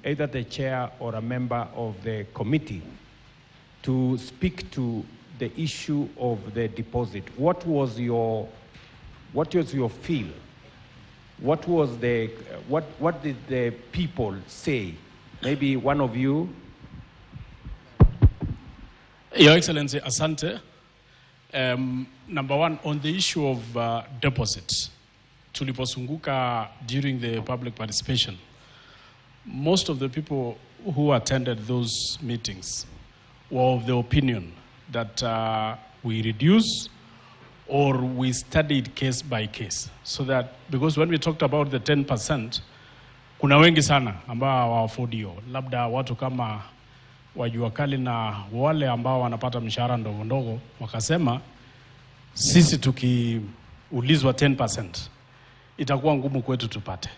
either the chair or a member of the committee to speak to the issue of the deposit. What was your feel? What did the people say? Maybe one of you. Your Excellency, asante. Number one, on the issue of deposit, tuliposunguka during the public participation, most of the people who attended those meetings were of the opinion that we reduce or we studied case by case. So that, because when we talked about the 10%, kuna wengi sana ambao hawaaford hiyo. Labda watu kama wajua kali na wale ambao wanapata mshahara ndogo ndogo wakasema sisi tukiulizwa 10% itakuwa ngumu kwetu tupate.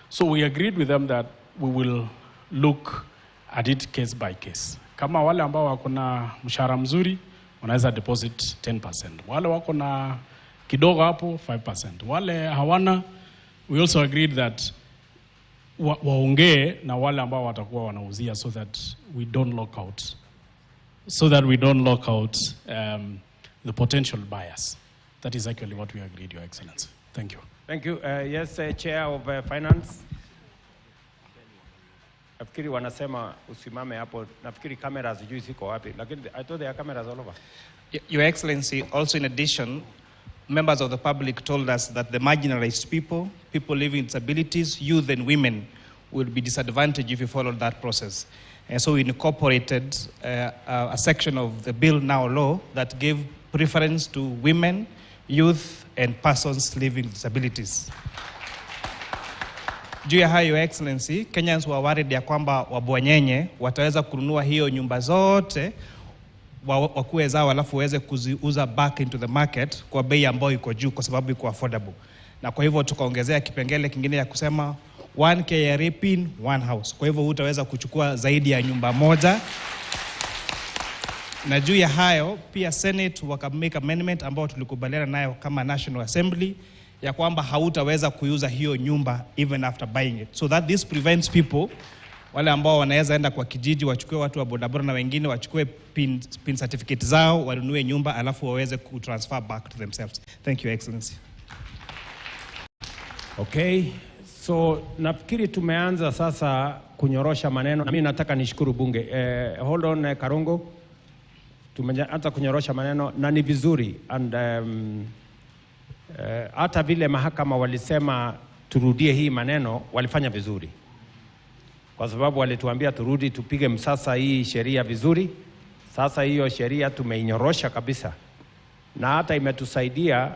So we agreed with them that we will look at it case by case. Kama wale ambao wako na mshahara mzuri wanaweza deposit 10%. Wale wako na kidogo hapo 5%. Wale hawana, we also agreed that waongee na wale ambao watakuwa wanauzia so that we don't lock out the potential buyers. That is actually what we agreed, Your Excellency. Thank you. Thank you. Yes, Chair of Finance. Nafikiri wanasema usimame hapo. Nafikiri kamera sijui ziko wapi, lakini I thought there are cameras all over. Your Excellency, also in addition, members of the public told us that the marginalized people, people living with disabilities, youth and women will be disadvantaged if you follow that process. And so we incorporated a section of the bill now law that gave preference to women, youth and persons living with disabilities. Juu ya hayo, Your Excellency, Kenyans were worried ya kwamba wabwanyenye wataweza kununua hiyo nyumba zote wakuwe zao alafu waweze kuziuza back into the market kwa bei ambayo iko juu kwa sababu iko affordable. Na kwa hivyo tukaongezea kipengele kingine ya kusema 1 KRA pin, 1 house. Kwa hivyo utaweza kuchukua zaidi ya nyumba moja. Na juu ya hayo pia Senate wakamake amendment ambao tulikubaliana nayo kama National Assembly ya kwamba hautaweza kuuza hiyo nyumba even after buying it. So that this prevents people, wale ambao wanaweza enda kwa kijiji wachukue watu wa bodaboda na wengine wachukue pin certificate zao wanunue nyumba alafu waweze kutransfer back to themselves. Thank you, Your Excellency. Okay. So nafikiri tumeanza sasa kunyorosha maneno. Na mimi nataka nishukuru bunge. Hold on Karungo. Tumeanza kunyorosha maneno na ni vizuri and hata vile mahakama walisema turudie hii maneno walifanya vizuri. Kwa sababu walituambia turudi tupige msasa hii sheria vizuri. Sasa hiyo sheria tumeinyorosha kabisa. Na hata imetusaidia.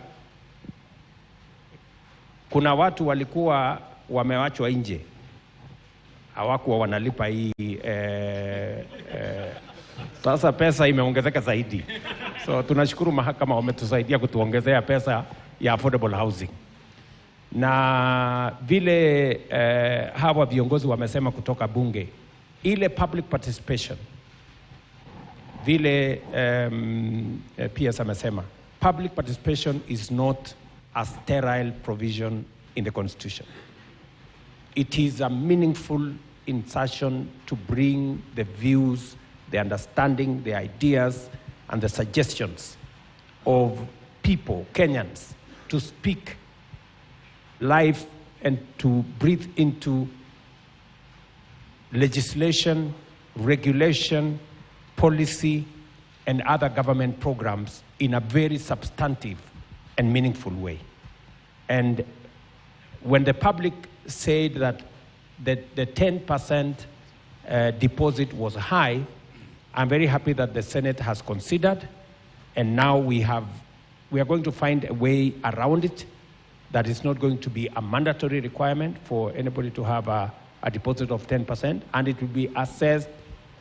Kuna watu walikuwa wamewachwa nje. Hawakuwa wanalipa hii sasa pesa imeongezeka zaidi. So tunashukuru mahakama wametusaidia kutuongezea pesa ya affordable housing. Na vile hawa viongozi wamesema kutoka bunge, ile public participation, vile PS amesema, public participation is not a sterile provision in the Constitution. It is a meaningful insertion to bring the views, the understanding, the ideas, and the suggestions of people, Kenyans, to speak life and to breathe into legislation, regulation, policy, and other government programs in a very substantive and meaningful way. And when the public said that the 10% deposit was high, I'm very happy that the Senate has considered, and now we are going to find a way around it that is not going to be a mandatory requirement for anybody to have a deposit of 10%, and it will be assessed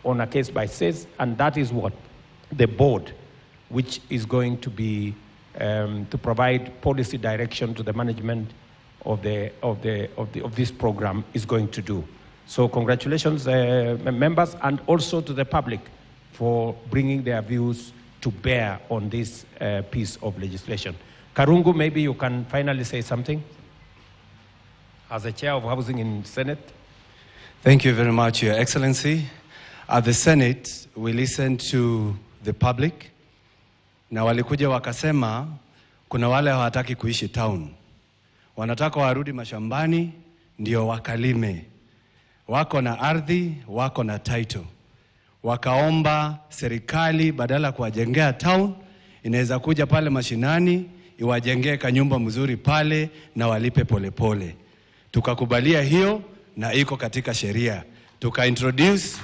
on a case by case, and that is what the board, which is going to be to provide policy direction to the management of this program, is going to do. So congratulations, members, and also to the public for bringing their views to bear on this piece of legislation. Karungu, maybe you can finally say something as the chair of housing in Senate. Thank you very much, Your Excellency. At the Senate, we listened to the public. Na walikuja wakasema, kuna wale hawataki kuishi town. Wanataka warudi mashambani, ndio wakalime. Wako na ardhi, wako na title. Wakaomba serikali badala kuwajengea town, inaweza kuja pale mashinani, iwajengee kanyumba mzuri pale na walipe polepole. Tukakubalia hiyo na iko katika sheria. Tuka-introduce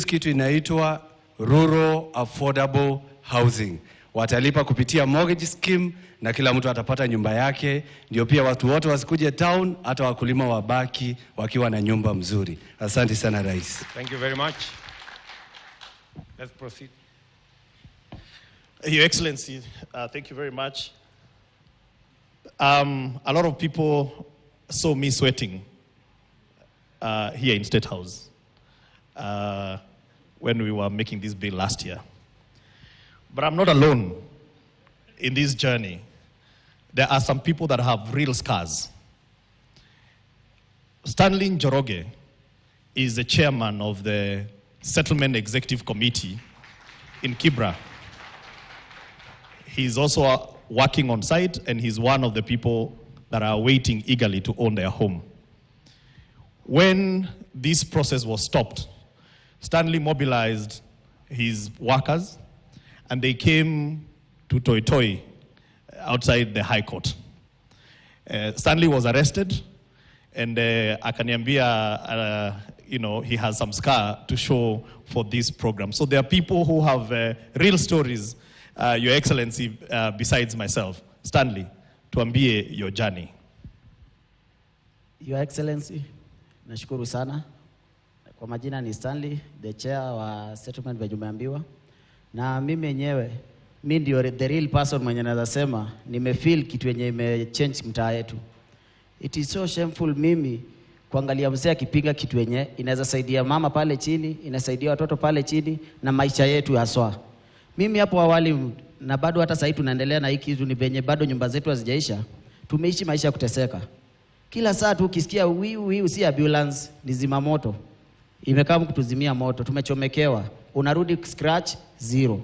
kitu inaitwa rural affordable housing. Watalipa kupitia mortgage scheme na kila mtu atapata nyumba yake. Ndio pia watu wote wasikuje town, hata wakulima wabaki wakiwa na nyumba mzuri. Asante sana Rais. Thank you very much. Let's proceed. Your Excellency, thank you very much. A lot of people saw me sweating here in State House when we were making this bill last year. But I'm not alone in this journey. There are some people that have real scars. Stanley Njoroge is the chairman of the Settlement Executive Committee in Kibra. He's also working on site, and he's one of the people that are waiting eagerly to own their home. When this process was stopped, Stanley mobilized his workers, and they came to Toi Toi outside the High Court. Stanley was arrested, and akaniambia, he has some scar to show for this program. So there are people who have real stories, Your Excellency, besides myself. Stanley, tuambie your journey. Your Excellency, nashukuru sana. Kwa majina ni Stanley, the chair wa settlement venye umeambiwa. Na mimi mwenyewe, mimi ndio the real person mwenye naweza sema nimefeel kitu yenye imechange mtaa yetu. It is so shameful mimi kuangalia mzee akipinga kitu yenye inaweza saidia mama pale chini, inasaidia watoto pale chini na maisha yetu haswa. Mimi hapo awali na bado hata sasa tunaendelea na hiki kitu ni venye bado nyumba zetu hazijaisha. Tumeishi maisha ya kuteseka. Kila saa tu ukisikia wiu si ambulance, ni zimamoto. Imekaa kutuzimia moto, tumechomekewa. Unarudi scratch zero.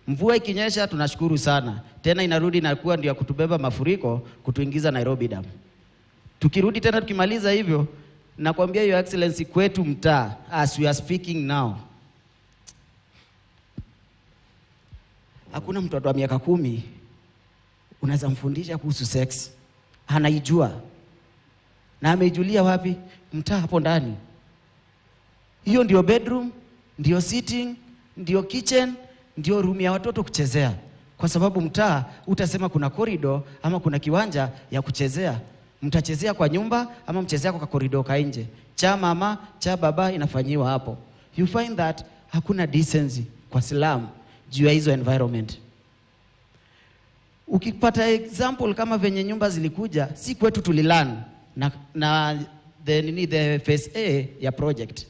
Mvua ikinyesha tunashukuru sana. Tena inarudi na kuwa ndio kutubeba mafuriko kutuingiza Nairobi Dam. Tukirudi tena tukimaliza hivyo, nakwambia Your Excellency kwetu mtaa as we are speaking now. Hakuna mtoto wa miaka 10 unaweza mfundisha kuhusu sex. Anaijua. Na ameijulia wapi? Mtaa hapo ndani. Hiyo ndio bedroom, ndio sitting, ndio kitchen, ndio room ya watoto kuchezea. Kwa sababu mtaa utasema kuna corridor ama kuna kiwanja ya kuchezea. Mtachezea kwa nyumba ama mchezea kwa corridor ka nje. Cha mama, cha baba inafanyiwa hapo. You find that hakuna decency kwa slum juu ya hizo environment. Ukipata example kama venye nyumba zilikuja, si kwetu tulilan na the phase A ya project.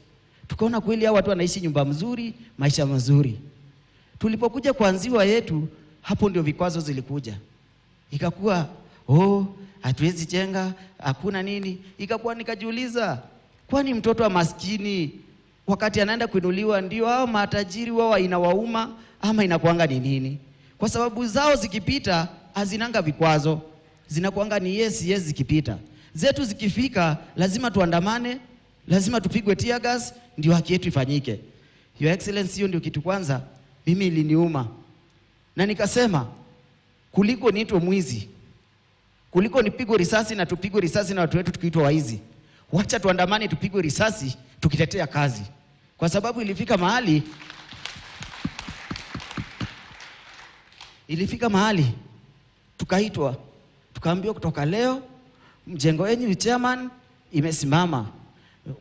Tukaona kweli hao watu wanaishi nyumba mzuri, maisha mazuri. Tulipokuja kuanziwa yetu, hapo ndio vikwazo zilikuja. Ikakuwa, hatuwezi jenga, hakuna nini. Ikakuwa nikajiuliza, kwani mtoto wa maskini wakati anaenda kuinuliwa ndio hao matajiri wao inawauma ama inakuanga ni nini? Kwa sababu zao zikipita hazinanga vikwazo. Zinakuanga ni yes zikipita. Zetu zikifika lazima tuandamane, lazima tupigwe tear gas ndio haki yetu ifanyike. Your Excellency, hiyo ndio kitu kwanza mimi iliniuma. Na nikasema kuliko niitwe mwizi, kuliko nipigwe risasi na tupigwe risasi na watu wetu tukiitwa waizi, wacha tuandamane tupigwe risasi tukitetea kazi. Kwa sababu ilifika mahali tukaitwa, tukaambiwa kutoka leo mjengo wenu chairman imesimama.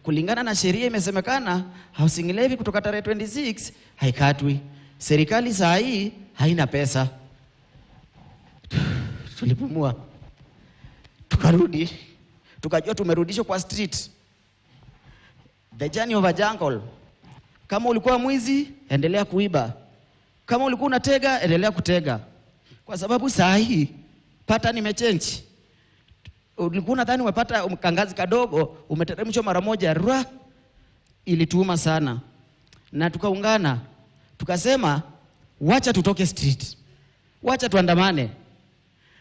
Kulingana na sheria imesemekana housing levy kutoka tarehe 26 haikatwi. Serikali saa hii haina pesa. Tulipumua. Tukarudi. Tukajua tumerudishwa kwa street. The journey of a jungle. Kama ulikuwa mwizi, endelea kuiba. Kama ulikuwa unatega, endelea kutega. Kwa sababu saa hii pattern imechange. Ulikuwa unadhani umepata kangazi kadogo, umeteremshwa mara moja, ilituuma sana. Na tukaungana, tukasema wacha tutoke street. Wacha tuandamane.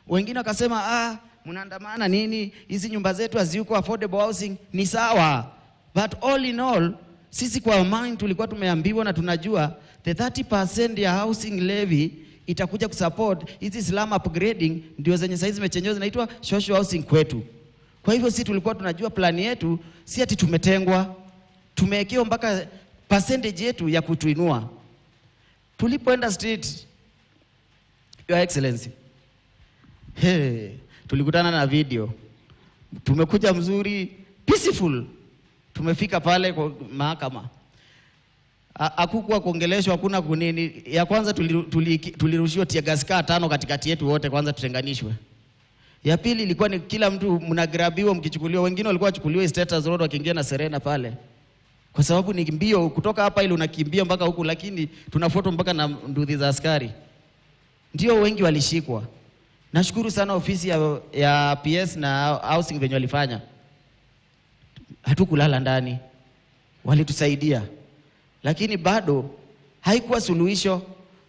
Wengine wakasema mnaandamana nini? Hizi nyumba zetu haziko affordable housing. Ni sawa. But all in all, sisi kwa mind tulikuwa tumeambiwa na tunajua the 30% ya housing levy itakuja kusupport hizi slum upgrading, ndio zenye saizi zimechenyewa zinaitwa social housing kwetu. Kwa hivyo sisi tulikuwa tunajua plani yetu, si ati tumetengwa. Tumewekewa mpaka percentage yetu ya kutuinua. Tulipoenda street, Your Excellency, tulikutana na video. Tumekuja mzuri, peaceful. Tumefika pale kwa mahakama. Hakukuwa kuongeleshwa, hakuna kunini. Ya kwanza tulirushiwa tear gas 5 katikati yetu wote, kwanza tutenganishwe. Ya pili ilikuwa ni kila mtu mnagrabiwa mkichukuliwa. Wengine walikuwa wachukuliwa Status Road wakiingia na Serena pale. Kwa sababu ni mbio kutoka hapa ile unakimbia mpaka huku, lakini tunafuatwa mpaka na nduthi za askari. Ndio wengi walishikwa. Nashukuru sana ofisi ya PS na housing venye walifanya. Hatukulala ndani. Walitusaidia. Lakini bado haikuwa suluhisho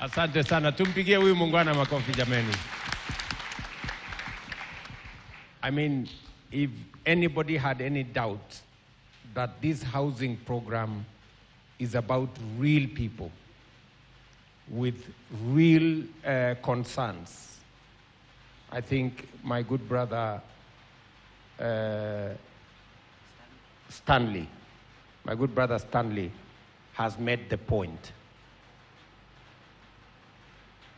Asante sana. Tumpigie huyu muungwana makofi jameni. I mean, if anybody had any doubt that this housing program is about real people with real concerns, I think my good brother Stanley has made the point.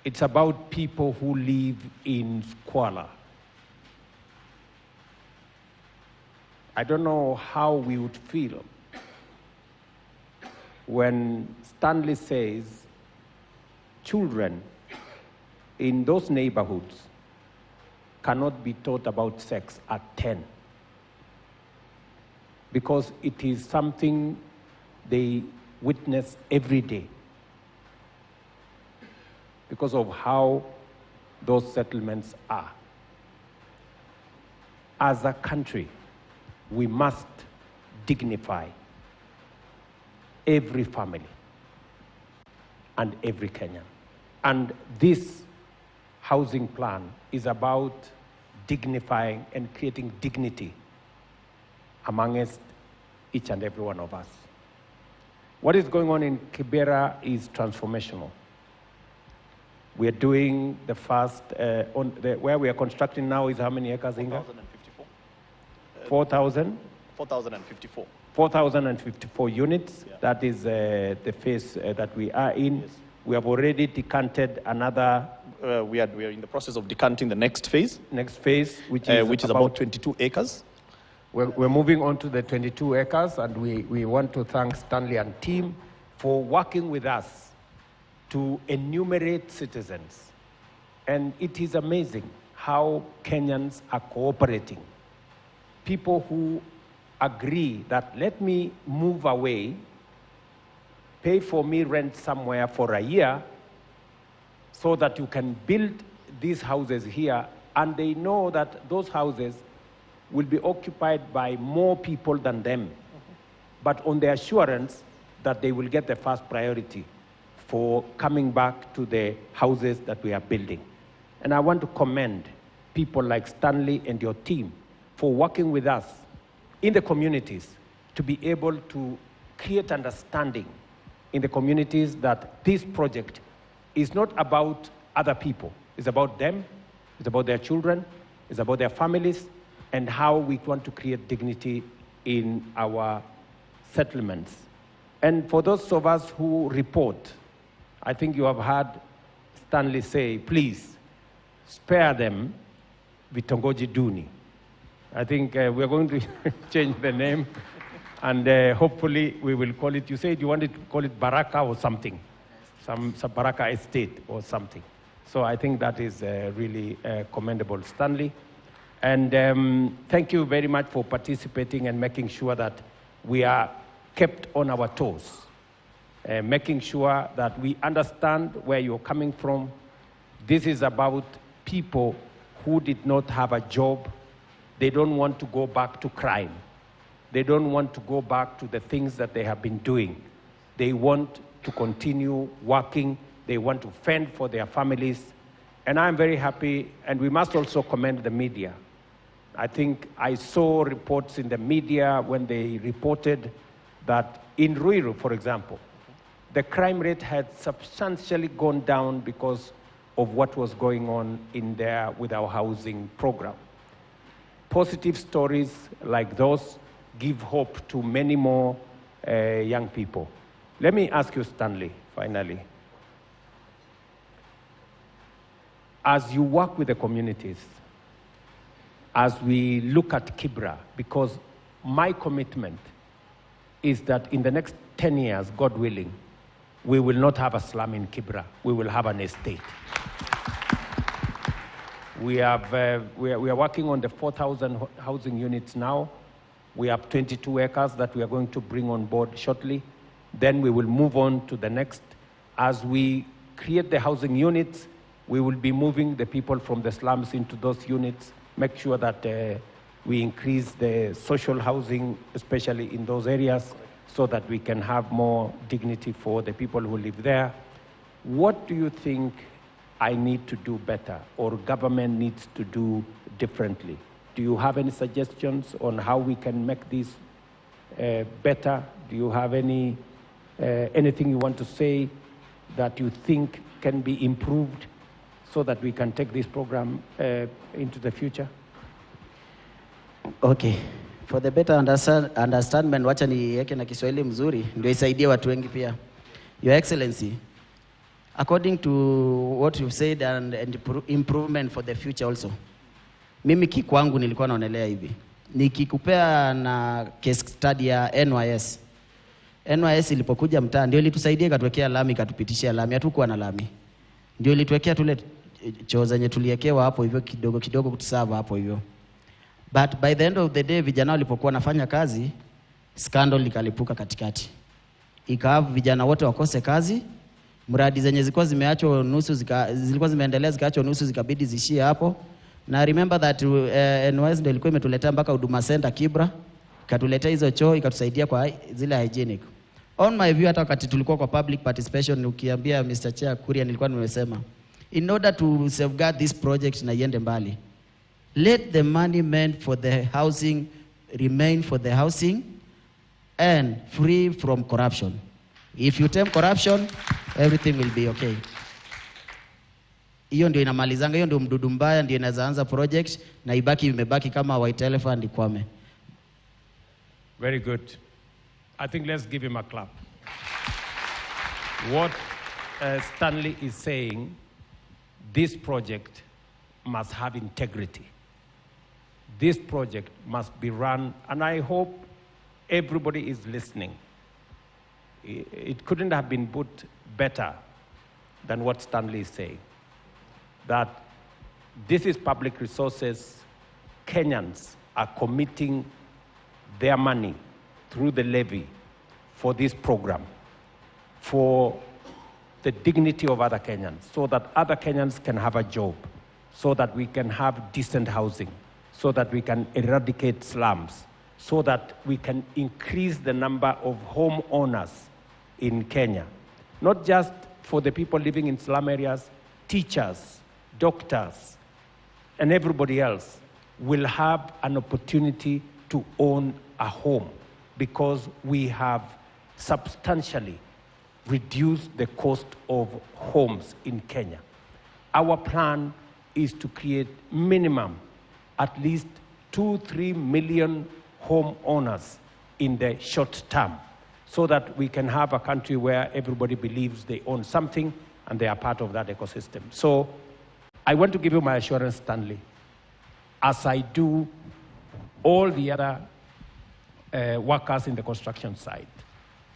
It's about people who live in squalor. I don't know how we would feel when Stanley says children in those neighborhoods cannot be taught about sex at 10 because it is something they witness every day because of how those settlements are. As a country, we must dignify every family and every Kenyan. And this housing plan is about dignifying and creating dignity amongst each and every one of us. What is going on in Kibera is transformational. We are doing the first, where we are constructing now is how many acres, Inga? 4,000? 4,054. 4,054 units. Yeah. That is the phase that we are in. Yes. We have already decanted another. We are in the process of decanting the next phase. Next phase, which is about 22 acres. We're moving on to the 22 acres, and we want to thank Stanley and team for working with us to enumerate citizens. And it is amazing how Kenyans are cooperating. People who agree that let me move away, pay for me rent somewhere for a year so that you can build these houses here, and they know that those houses will be occupied by more people than them, but on the assurance that they will get the first priority for coming back to the houses that we are building. And I want to commend people like Stanley and your team for working with us in the communities to be able to create understanding in the communities that this project is not about other people. It's about them, it's about their children, it's about their families, and how we want to create dignity in our settlements. And for those of us who report, I think you have heard Stanley say, please spare them Vitongoji Duni. I think we're going to change the name, and hopefully we will call it, you said you wanted to call it Baraka or something, some Baraka Estate or something. So I think that is really commendable, Stanley. And thank you very much for participating and making sure that we are kept on our toes, making sure that we understand where you're coming from. This is about people who did not have a job. They don't want to go back to crime. They don't want to go back to the things that they have been doing. They want to continue working. They want to fend for their families. And I'm very happy, and we must also commend the media. I think I saw reports in the media when they reported that in Ruiru, for example, the crime rate had substantially gone down because of what was going on in there with our housing program. Positive stories like those give hope to many more young people. Let me ask you, Stanley, finally. As you work with the communities, as we look at Kibra, because my commitment is that in the next 10 years, God willing, we will not have a slum in Kibra. We will have an estate. We are working on the 4,000 housing units now. We have 22 acres that we are going to bring on board shortly. Then we will move on to the next. As we create the housing units, we will be moving the people from the slums into those units, make sure that we increase the social housing, especially in those areas, so that we can have more dignity for the people who live there. what do you think I need to do better or government needs to do differently? Do you have any suggestions on how we can make this better? Do you have anything you want to say that you think can be improved so that we can take this program into the future? Okay. For the better understanding, wacha niweke na Kiswahili mzuri ndio isaidie watu wengi pia. Your Excellency, according to what you've said and improvement for the future also. Mimi kikwangu nilikuwa naonelea hivi. Nikikupea na case study ya NYS. NYS ilipokuja mtaa ndio ilitusaidia ikatuwekea lami, ikatupitishia lami, hatukuwa na lami. Ndio ilituwekea tule choo zenye tuliekewa hapo hivyo kidogo kidogo kutusava hapo hivyo. But by the end of the day vijana walipokuwa nafanya kazi, scandal ikalipuka katikati. Ikawa vijana wote wakose kazi, mradi zenye zilikuwa zimeachwa nusu zilikuwa zimeendelea zikaachwa nusu zikabidi zishie hapo. Na remember that NYS ndio ilikuwa imetuletea mpaka Huduma Center Kibra, ikatuletea hizo choo, ikatusaidia kwa zile hygienic. On my view, hata wakati tulikuwa kwa public participation, ukiambia Mr. Chair Kuria, nilikuwa nimesema in order to safeguard this project na iende mbali, let the money meant for the housing remain for the housing and free from corruption. If you tame corruption, everything will be okay. Hiyo ndio inamalizanga, hiyo ndio mdudu mbaya ndio inaanza project na imebaki kama white elephant ikwame. Very good. I think let's give him a clap. What Stanley is saying, this project must have integrity. This project must be run, and I hope everybody is listening. It couldn't have been put better than what Stanley is saying. That this is public resources. Kenyans are committing their money through the levy for this program, for the dignity of other Kenyans, so that other Kenyans can have a job, so that we can have decent housing, so that we can eradicate slums, so that we can increase the number of homeowners in Kenya. Not just for the people living in slum areas, teachers, doctors, and everybody else will have an opportunity to own a home because we have substantially reduced the cost of homes in Kenya. Our plan is to create minimum at least 2-3 million homeowners in the short term so that we can have a country where everybody believes they own something and they are part of that ecosystem. So I want to give you my assurance, Stanley, as I do all the other workers in the construction site,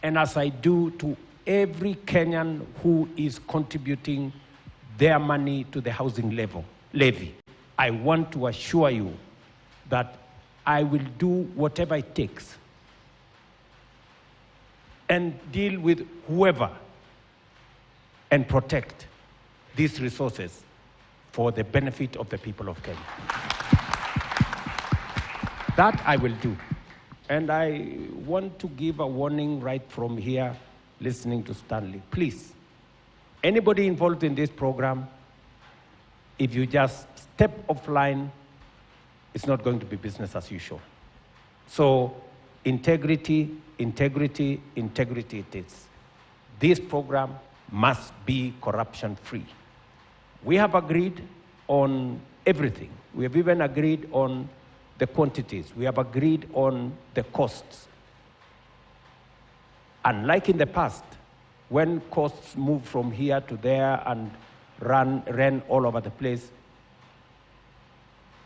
and as I do to every Kenyan who is contributing their money to the housing levy, I want to assure you that I will do whatever it takes and deal with whoever and protect these resources for the benefit of the people of Kenya. That I will do. And I want to give a warning right from here, listening to Stanley. Please, anybody involved in this program, if you just step offline, it's not going to be business as usual. So integrity, integrity, integrity it is. This program must be corruption-free. We have agreed on everything. We have even agreed on the quantities. We have agreed on the costs. Unlike in the past, when costs move from here to there and ran all over the place,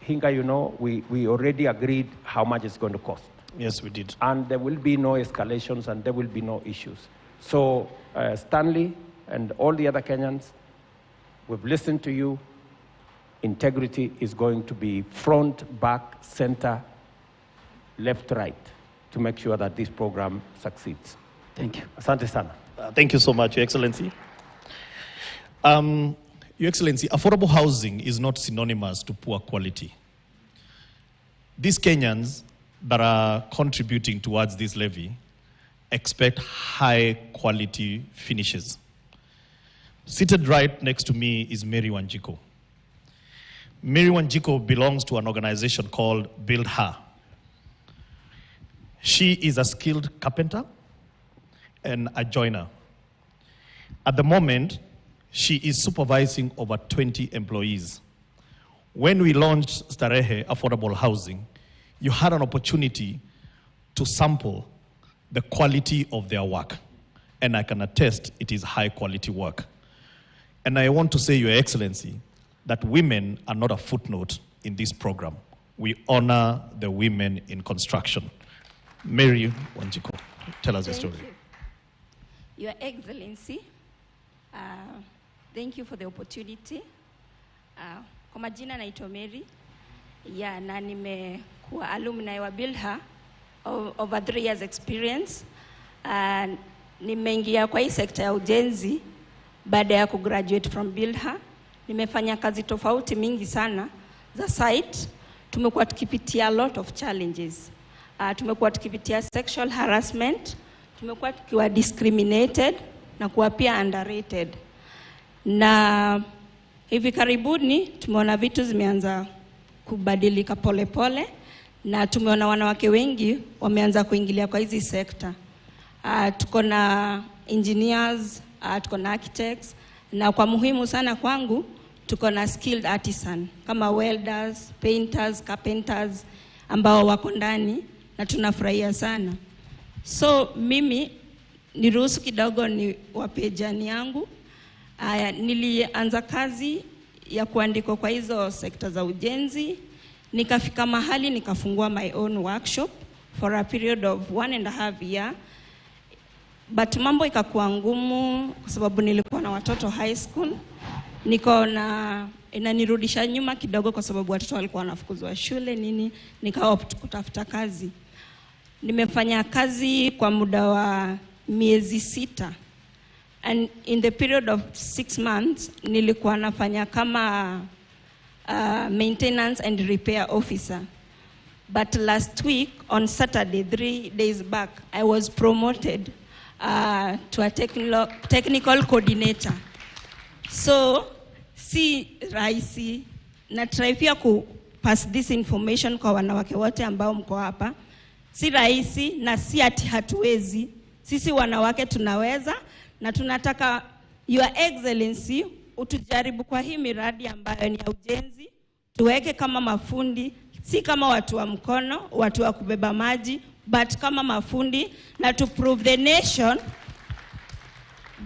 Hinga, you know, we already agreed how much it's going to cost. Yes, we did. And there will be no escalations and there will be no issues. So Stanley and all the other Kenyans, we've listened to you. Integrity is going to be front, back, center, left, right, to make sure that this program succeeds. Thank you. Asante sana. Thank you so much, Your Excellency. Your Excellency, affordable housing is not synonymous to poor quality. These Kenyans that are contributing towards this levy expect high quality finishes. Seated right next to me is Mary Wanjiko. Mary Wanjiko belongs to an organization called Build Her. She is a skilled carpenter and a joiner. At the moment, she is supervising over 20 employees. When we launched Starehe Affordable Housing, you had an opportunity to sample the quality of their work. And I can attest it is high quality work. And I want to say, Your Excellency, that women are not a footnote in this program. We honor the women in construction. Mary Wanjiko, tell us your story. Your Excellency, thank you for the opportunity. Kwa majina naitwa Mary. Na nimekuwa alumni wa Build Her over 3 years experience. Nimeingia kwa hii sekta ya ujenzi baada ya kugraduate from Build Her. Nimefanya kazi tofauti mingi sana za site. Tumekuwa tukipitia a lot of challenges. Tumekuwa tukipitia sexual harassment, tumekuwa tukiwa discriminated na kuwa pia underrated. Na hivi karibuni tumeona vitu zimeanza kubadilika pole pole, na tumeona wanawake wengi wameanza kuingilia kwa hizi sekta. Tuko na engineers, tuko na architects, na kwa muhimu sana kwangu tuko na skilled artisan kama welders, painters, carpenters ambao wako ndani na tunafurahia sana. So mimi niruhusu kidogo ni wape jani yangu. Nilianza kazi ya kuandikwa kwa hizo sekta za ujenzi, nikafika mahali nikafungua my own workshop for a period of 1.5 years. But mambo ikakuwa ngumu kwa sababu nilikuwa na watoto high school. Inanirudisha nyuma kidogo kwa sababu watoto walikuwa wanafukuzwa shule nini, nikaopt kutafuta kazi. Nimefanya kazi kwa muda wa miezi 6. And in the period of 6 months, nilikuwa nafanya kama maintenance and repair officer. But last week, on Saturday, 3 days back, I was promoted to a technical coordinator. So, si rahisi, na try pia ku pass this information kwa wanawake wote ambao mko hapa. Si rahisi na si ati hatuwezi. Sisi wanawake tunaweza, na tunataka Your Excellency utujaribu kwa hii miradi ambayo ni ya ujenzi. Tuweke kama mafundi, si kama watu wa mkono, watu wa kubeba maji, but kama mafundi, na to prove the nation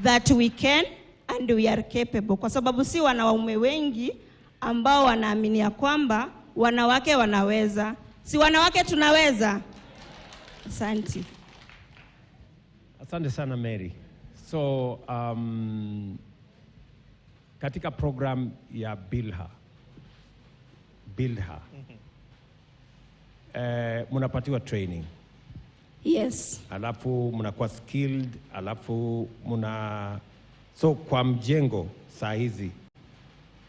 that we can and we are capable. Kwa sababu si wanaume wengi ambao wanaamini ya kwamba wanawake wanaweza. Si wanawake tunaweza? Asante. Asante sana Mary. So, katika program ya Build Her, mnapatiwa training. Yes. Alafu mnakuwa skilled, alafu so kwa mjengo saa hizi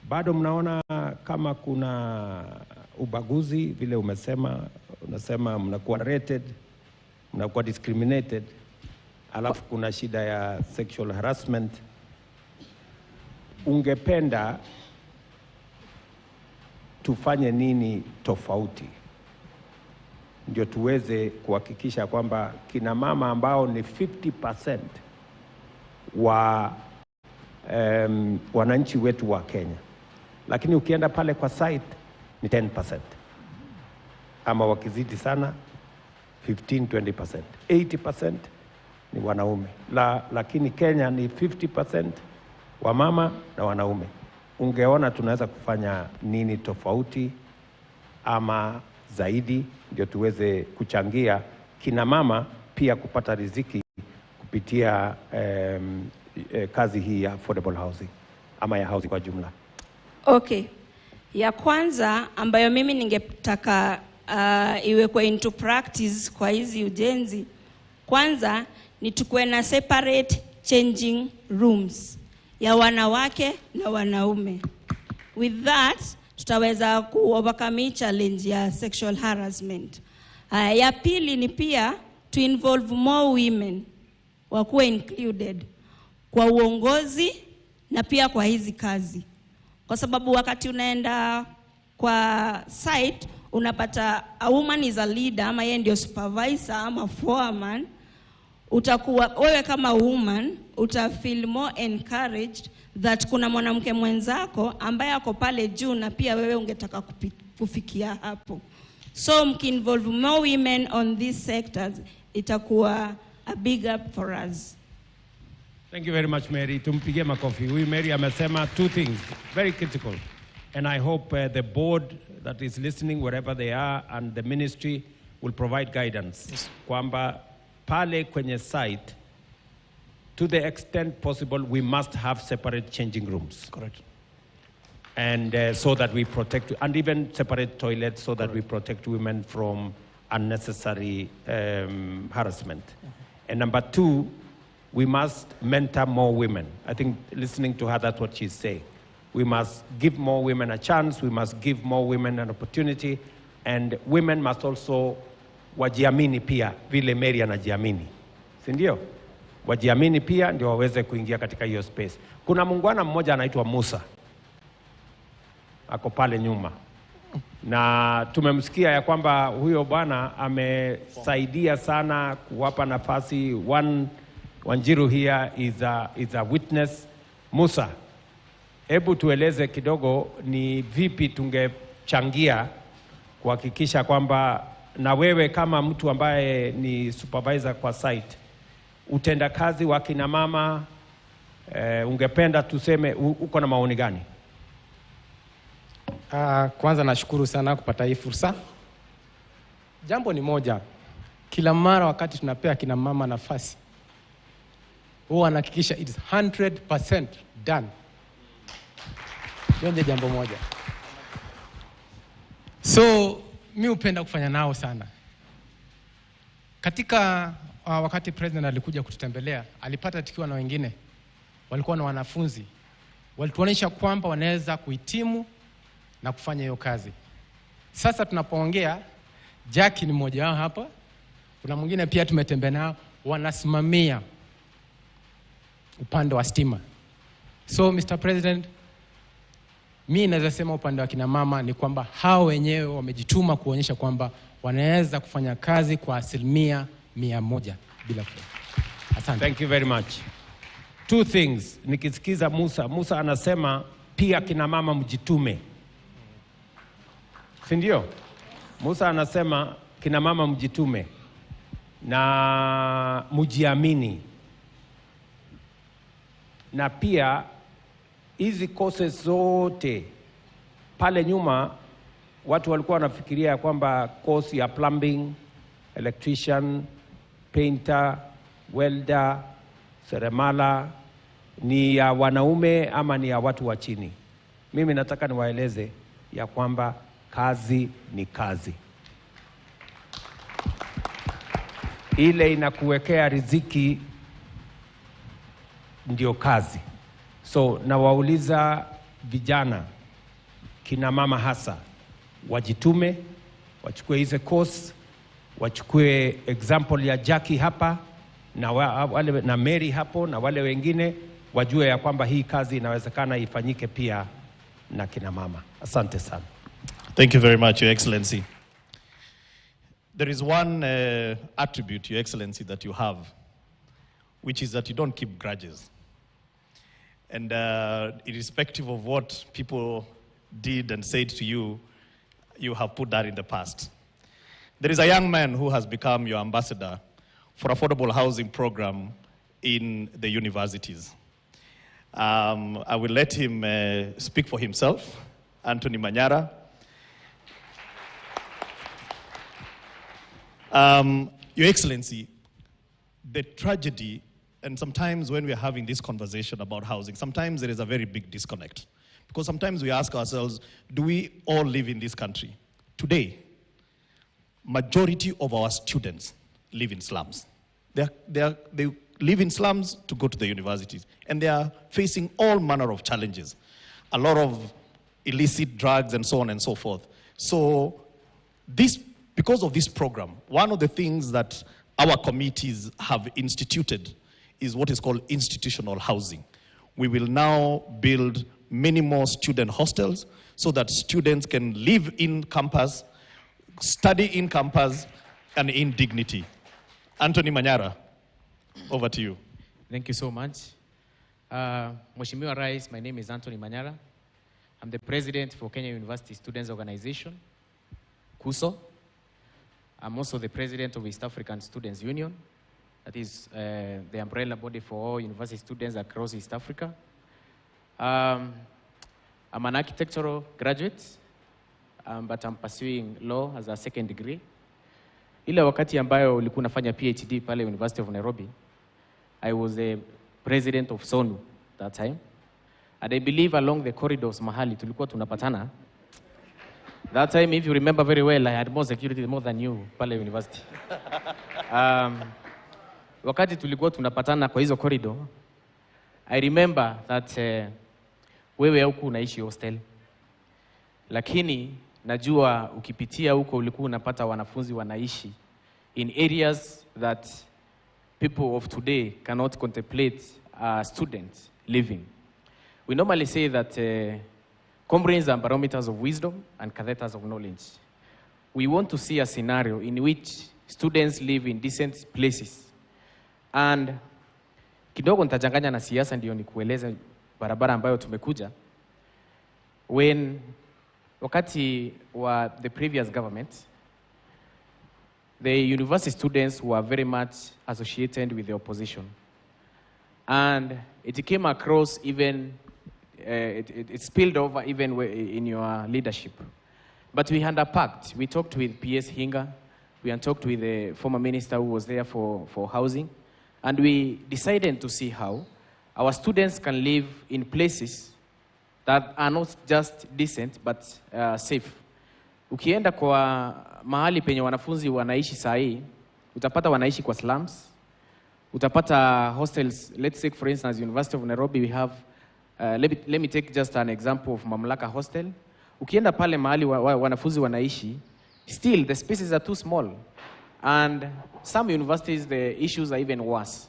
bado mnaona kama kuna ubaguzi vile unasema mnakuwa rated, mnakuwa discriminated, alafu kuna shida ya sexual harassment. Ungependa tufanye nini tofauti ndio tuweze kuhakikisha kwamba kina mama ambao ni 50% wa wananchi wetu wa Kenya, lakini ukienda pale kwa site ni 10%, ama wakizidi sana 15-20%, 80% ni wanaume. Lakini Kenya ni 50% wa mama na wanaume. Ungeona tunaweza kufanya nini tofauti ama zaidi ndio tuweze kuchangia kina mama pia kupata riziki kupitia kazi hii ya affordable housing ama ya housing kwa jumla? Okay. Ya kwanza ambayo mimi ningetaka iwekwe into practice kwa hizi ujenzi, kwanza ni tukuwe na separate changing rooms ya wanawake na wanaume. With that, tutaweza ku-overcome challenge ya sexual harassment. Ya pili ni pia to involve more women wakuwe included kwa uongozi na pia kwa hizi kazi, kwa sababu wakati unaenda kwa site unapata a woman is a leader ama yeye ndio supervisor ama foreman, utakuwa wewe kama woman utafeel more encouraged that kuna mwanamke mwenzako ambaye ako pale juu na pia wewe ungetaka kufikia hapo. So mkinvolve more women on these sectors, itakuwa a big up for us. Thank you very much, Mary. Tumpigie makofi. Huyu Mary amesema two things very critical, and I hope the board that is listening wherever they are and the ministry will provide guidance. Yes. Kwamba pale kwenye site, to the extent possible, we must have separate changing rooms. Correct. And so that we protect, and even separate toilets so that we protect women from unnecessary harassment. And number two, we must mentor more women. I think listening to her, that's what she's saying. We must give more women a chance. We must give more women an opportunity. And women must also wajiamini pia vile Mary anajiamini. Si ndio? Wajiamini pia ndio waweze kuingia katika hiyo space. Kuna muungwana mmoja anaitwa Musa. Ako pale nyuma. Na tumemsikia ya kwamba huyo bwana amesaidia sana kuwapa nafasi. Wanjiru here is a witness. Musa, hebu tueleze kidogo ni vipi tungechangia kuhakikisha kwamba na wewe kama mtu ambaye ni supervisor kwa site, utendakazi wa kina mama, ungependa tuseme uko na maoni gani? Kwanza nashukuru sana kupata hii fursa. Jambo ni moja, kila mara wakati tunapea kina mama nafasi, huwa anahakikisha it is 100% done. Ndio jambo moja. So mi upenda kufanya nao sana. Katika wakati president alikuja kututembelea, alipata tukiwa na wengine walikuwa na wanafunzi, walituonyesha kwamba wanaweza kuhitimu na kufanya hiyo kazi. Sasa tunapoongea, Jackie ni mmoja wao hapa, kuna mwingine pia tumetembea nao, wanasimamia upande wa stima. So Mr. President, mimi naweza sema upande wa kina mama ni kwamba hao wenyewe wamejituma kuonyesha kwamba wanaweza kufanya kazi kwa 100% bila kuwa. Asante. Thank you very much. Two things. Nikisikiza Musa anasema pia kina mama mjitume. Si ndio? Musa anasema kina mama mjitume na mujiamini. Na pia hizi courses zote pale nyuma watu walikuwa wanafikiria kwamba course ya plumbing, electrician, painter, welder, seremala ni ya wanaume ama ni ya watu wa chini. Mimi nataka niwaeleze ya kwamba kazi ni kazi. Ile inakuwekea riziki ndio kazi. So nawauliza vijana, kina mama hasa, wajitume, wachukue hizo course, wachukue example ya Jackie hapa na wale na Mary hapo na wale wengine, wajue ya kwamba hii kazi inawezekana ifanyike pia na kina mama. Asante sana. Thank you very much, Your Excellency. There is one attribute, Your Excellency, that you have, which is that you don't keep grudges. And irrespective of what people did and said to you, you have put that in the past. There is a young man who has become your ambassador for affordable housing program in the universities. I will let him speak for himself. Anthony Manyara. Your Excellency, the tragedy, and sometimes when we are having this conversation about housing, sometimes there is a very big disconnect. Because sometimes we ask ourselves, do we all live in this country? Today, majority of our students live in slums. They live in slums to go to the universities, and they are facing all manner of challenges. A lot of illicit drugs and so on and so forth. So because of this program, one of the things that our committees have instituted is what is called institutional housing, we will now build many more student hostels so that students can live in campus, study in campus, and in dignity. Anthony Manyara, over to you. Thank you so much. Mheshimiwa Rais, my name is Anthony Manyara. I'm the president for Kenya University Students Organization, KUSO. I'm also the president of East African Students Union. That is the umbrella body for all university students across East Africa. I'm an architectural graduate, but I'm pursuing law as a second degree. Ile wakati ambayo ulikuwa nafanya PhD pale University of Nairobi, I was the president of SONU that time. And I believe along the corridors mahali tulikuwa tunapatana. That time, if you remember very well, I had more security more than you pale university. Wakati tulikuwa tunapatana kwa hizo corridor, I remember that wewe huku unaishi hostel. Lakini najua ukipitia huko ulikuwa unapata wanafunzi wanaishi in areas that people of today cannot contemplate students living. We normally say that comrades are barometers of wisdom and catheters of knowledge. We want to see a scenario in which students live in decent places. And kidogo nitajanganya na siasa ndio nikueleze barabara ambayo tumekuja. Wakati wa the previous government, the university students were very much associated with the opposition. And it came across even, it spilled over even in your leadership. But we had a pact. We talked with PS Hinga. We had talked with the former minister who was there for housing. And we decided to see how our students can live in places that are not just decent, but safe. Ukienda kwa mahali penye wanafunzi wanaishi sahi, utapata wanaishi kwa slums, utapata hostels. Let's take, for instance, University of Nairobi, we have, let me take just an example of Mamlaka Hostel. Ukienda pale mahali wanafunzi wanaishi, still the spaces are too small. And some universities, the issues are even worse.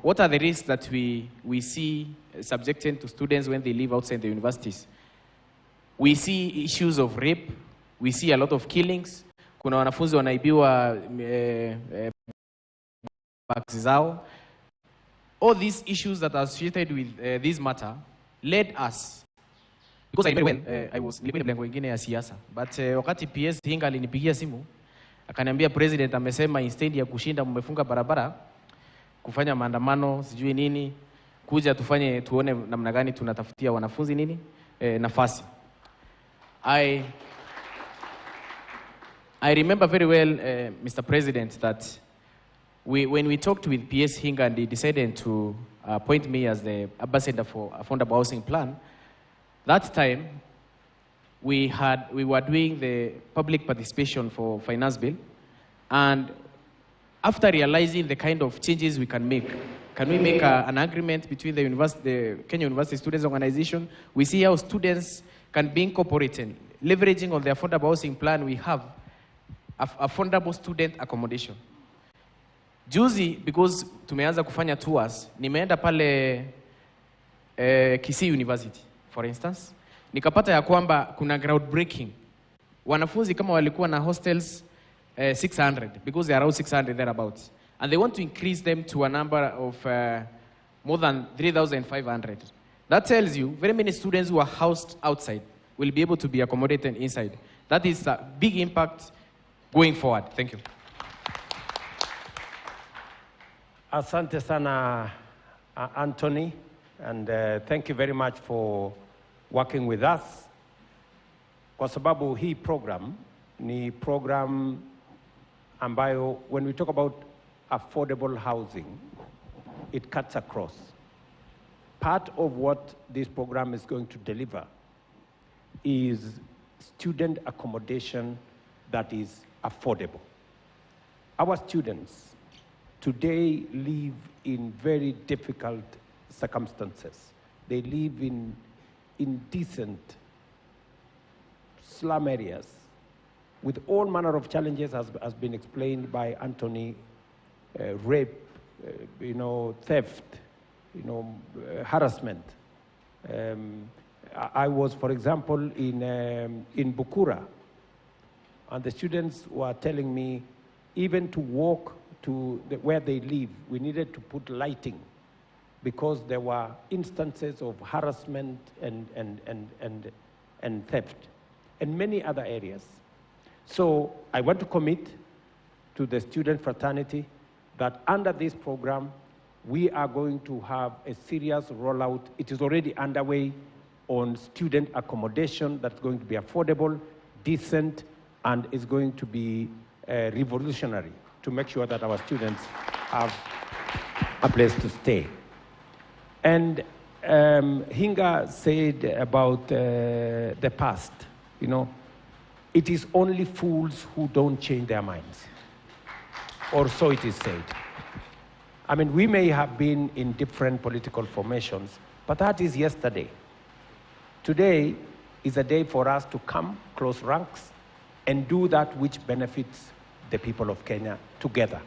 What are the risks that we see subjected to students when they live outside the universities? We see issues of rape. We see a lot of killings. Kuna wanafunzi wanaibiwa bags zao. All these issues that are associated with this matter led us, because I remember when I was living in mlengo ingine ya siasa, but wakati PS Hinga alinipigia simu, akaniambia president amesema instead ya kushinda mmefunga barabara, kufanya maandamano sijui nini, kuja tuone namna gani tunatafutia wanafunzi nini nafasi. I remember very well, Mr. President, that when we talked with PS Hinga and they decided to appoint me as the ambassador for affordable housing plan, that time we were doing the public participation for finance bill, and after realizing the kind of changes we can make an agreement between the Kenya University Students Organization? We see how students can be incorporated, leveraging on the affordable housing plan. We have affordable student accommodation. Juzi, because tumeanza kufanya tours, nimeenda pale Kisii University, for instance, nikapata ya kwamba kuna groundbreaking. Wanafunzi kama walikuwa na hostels 600, because they are around 600 thereabouts. And they want to increase them to a number of more than 3,500. That tells you very many students who are housed outside will be able to be accommodated inside. That is a big impact going forward. Thank you. Asante sana, Anthony, and thank you very much for working with us. Kwa sababu hii program ni program ambayo, when we talk about affordable housing, it cuts across. Part of what this program is going to deliver is student accommodation that is affordable. Our students today live in very difficult circumstances. They live in indecent slum areas with all manner of challenges, has been explained by Anthony, rape, theft, harassment. I was, for example, in Bukura, and the students were telling me, even to walk to where they live, we needed to put lighting because there were instances of harassment and theft, and many other areas. So I want to commit to the student fraternity that under this program, we are going to have a serious rollout. It is already underway on student accommodation that's going to be affordable, decent, and is going to be revolutionary to make sure that our students have a place to stay. And Hinga said about the past, it is only fools who don't change their minds, or so it is said. I mean, we may have been in different political formations, but that is yesterday. Today is a day for us to come close ranks and do that which benefits the people of Kenya together.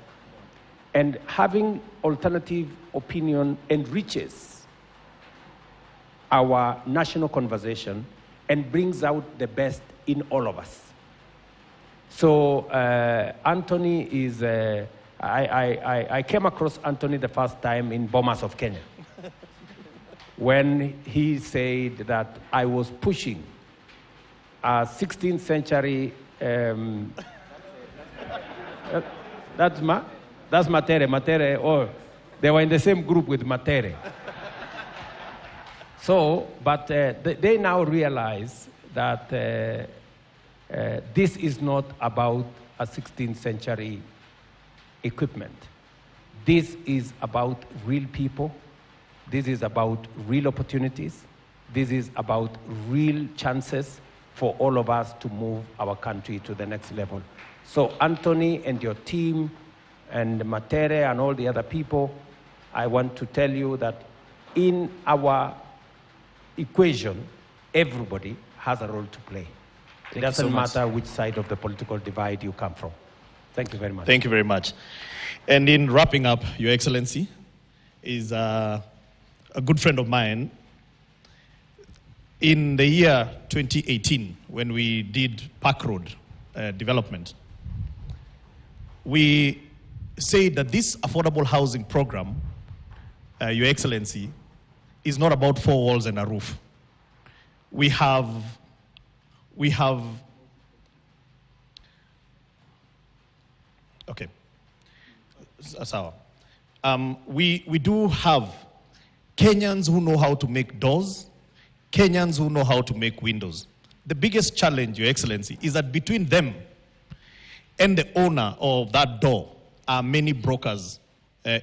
And having alternative opinion enriches our national conversation and brings out the best in all of us. So Anthony is, I came across Anthony the first time in Bomas of Kenya when he said that I was pushing a 16th century, that's Matere, or they were in the same group with Matere. So, but they now realize that this is not about a 16th century equipment. This is about real people. This is about real opportunities. This is about real chances for all of us to move our country to the next level. So Anthony and your team and Matere and all the other people, I want to tell you that in our equation, everybody has a role to play. It doesn't matter which side of the political divide you come from. Thank you very much. Thank you very much. And in wrapping up, Your Excellency, is a good friend of mine. In the year 2018, when we did Park Road development, we said that this affordable housing program, Your Excellency, is not about four walls and a roof. We have okay. Sawa. We do have Kenyans who know how to make doors, Kenyans who know how to make windows. The biggest challenge, Your Excellency, is that between them and the owner of that door are many brokers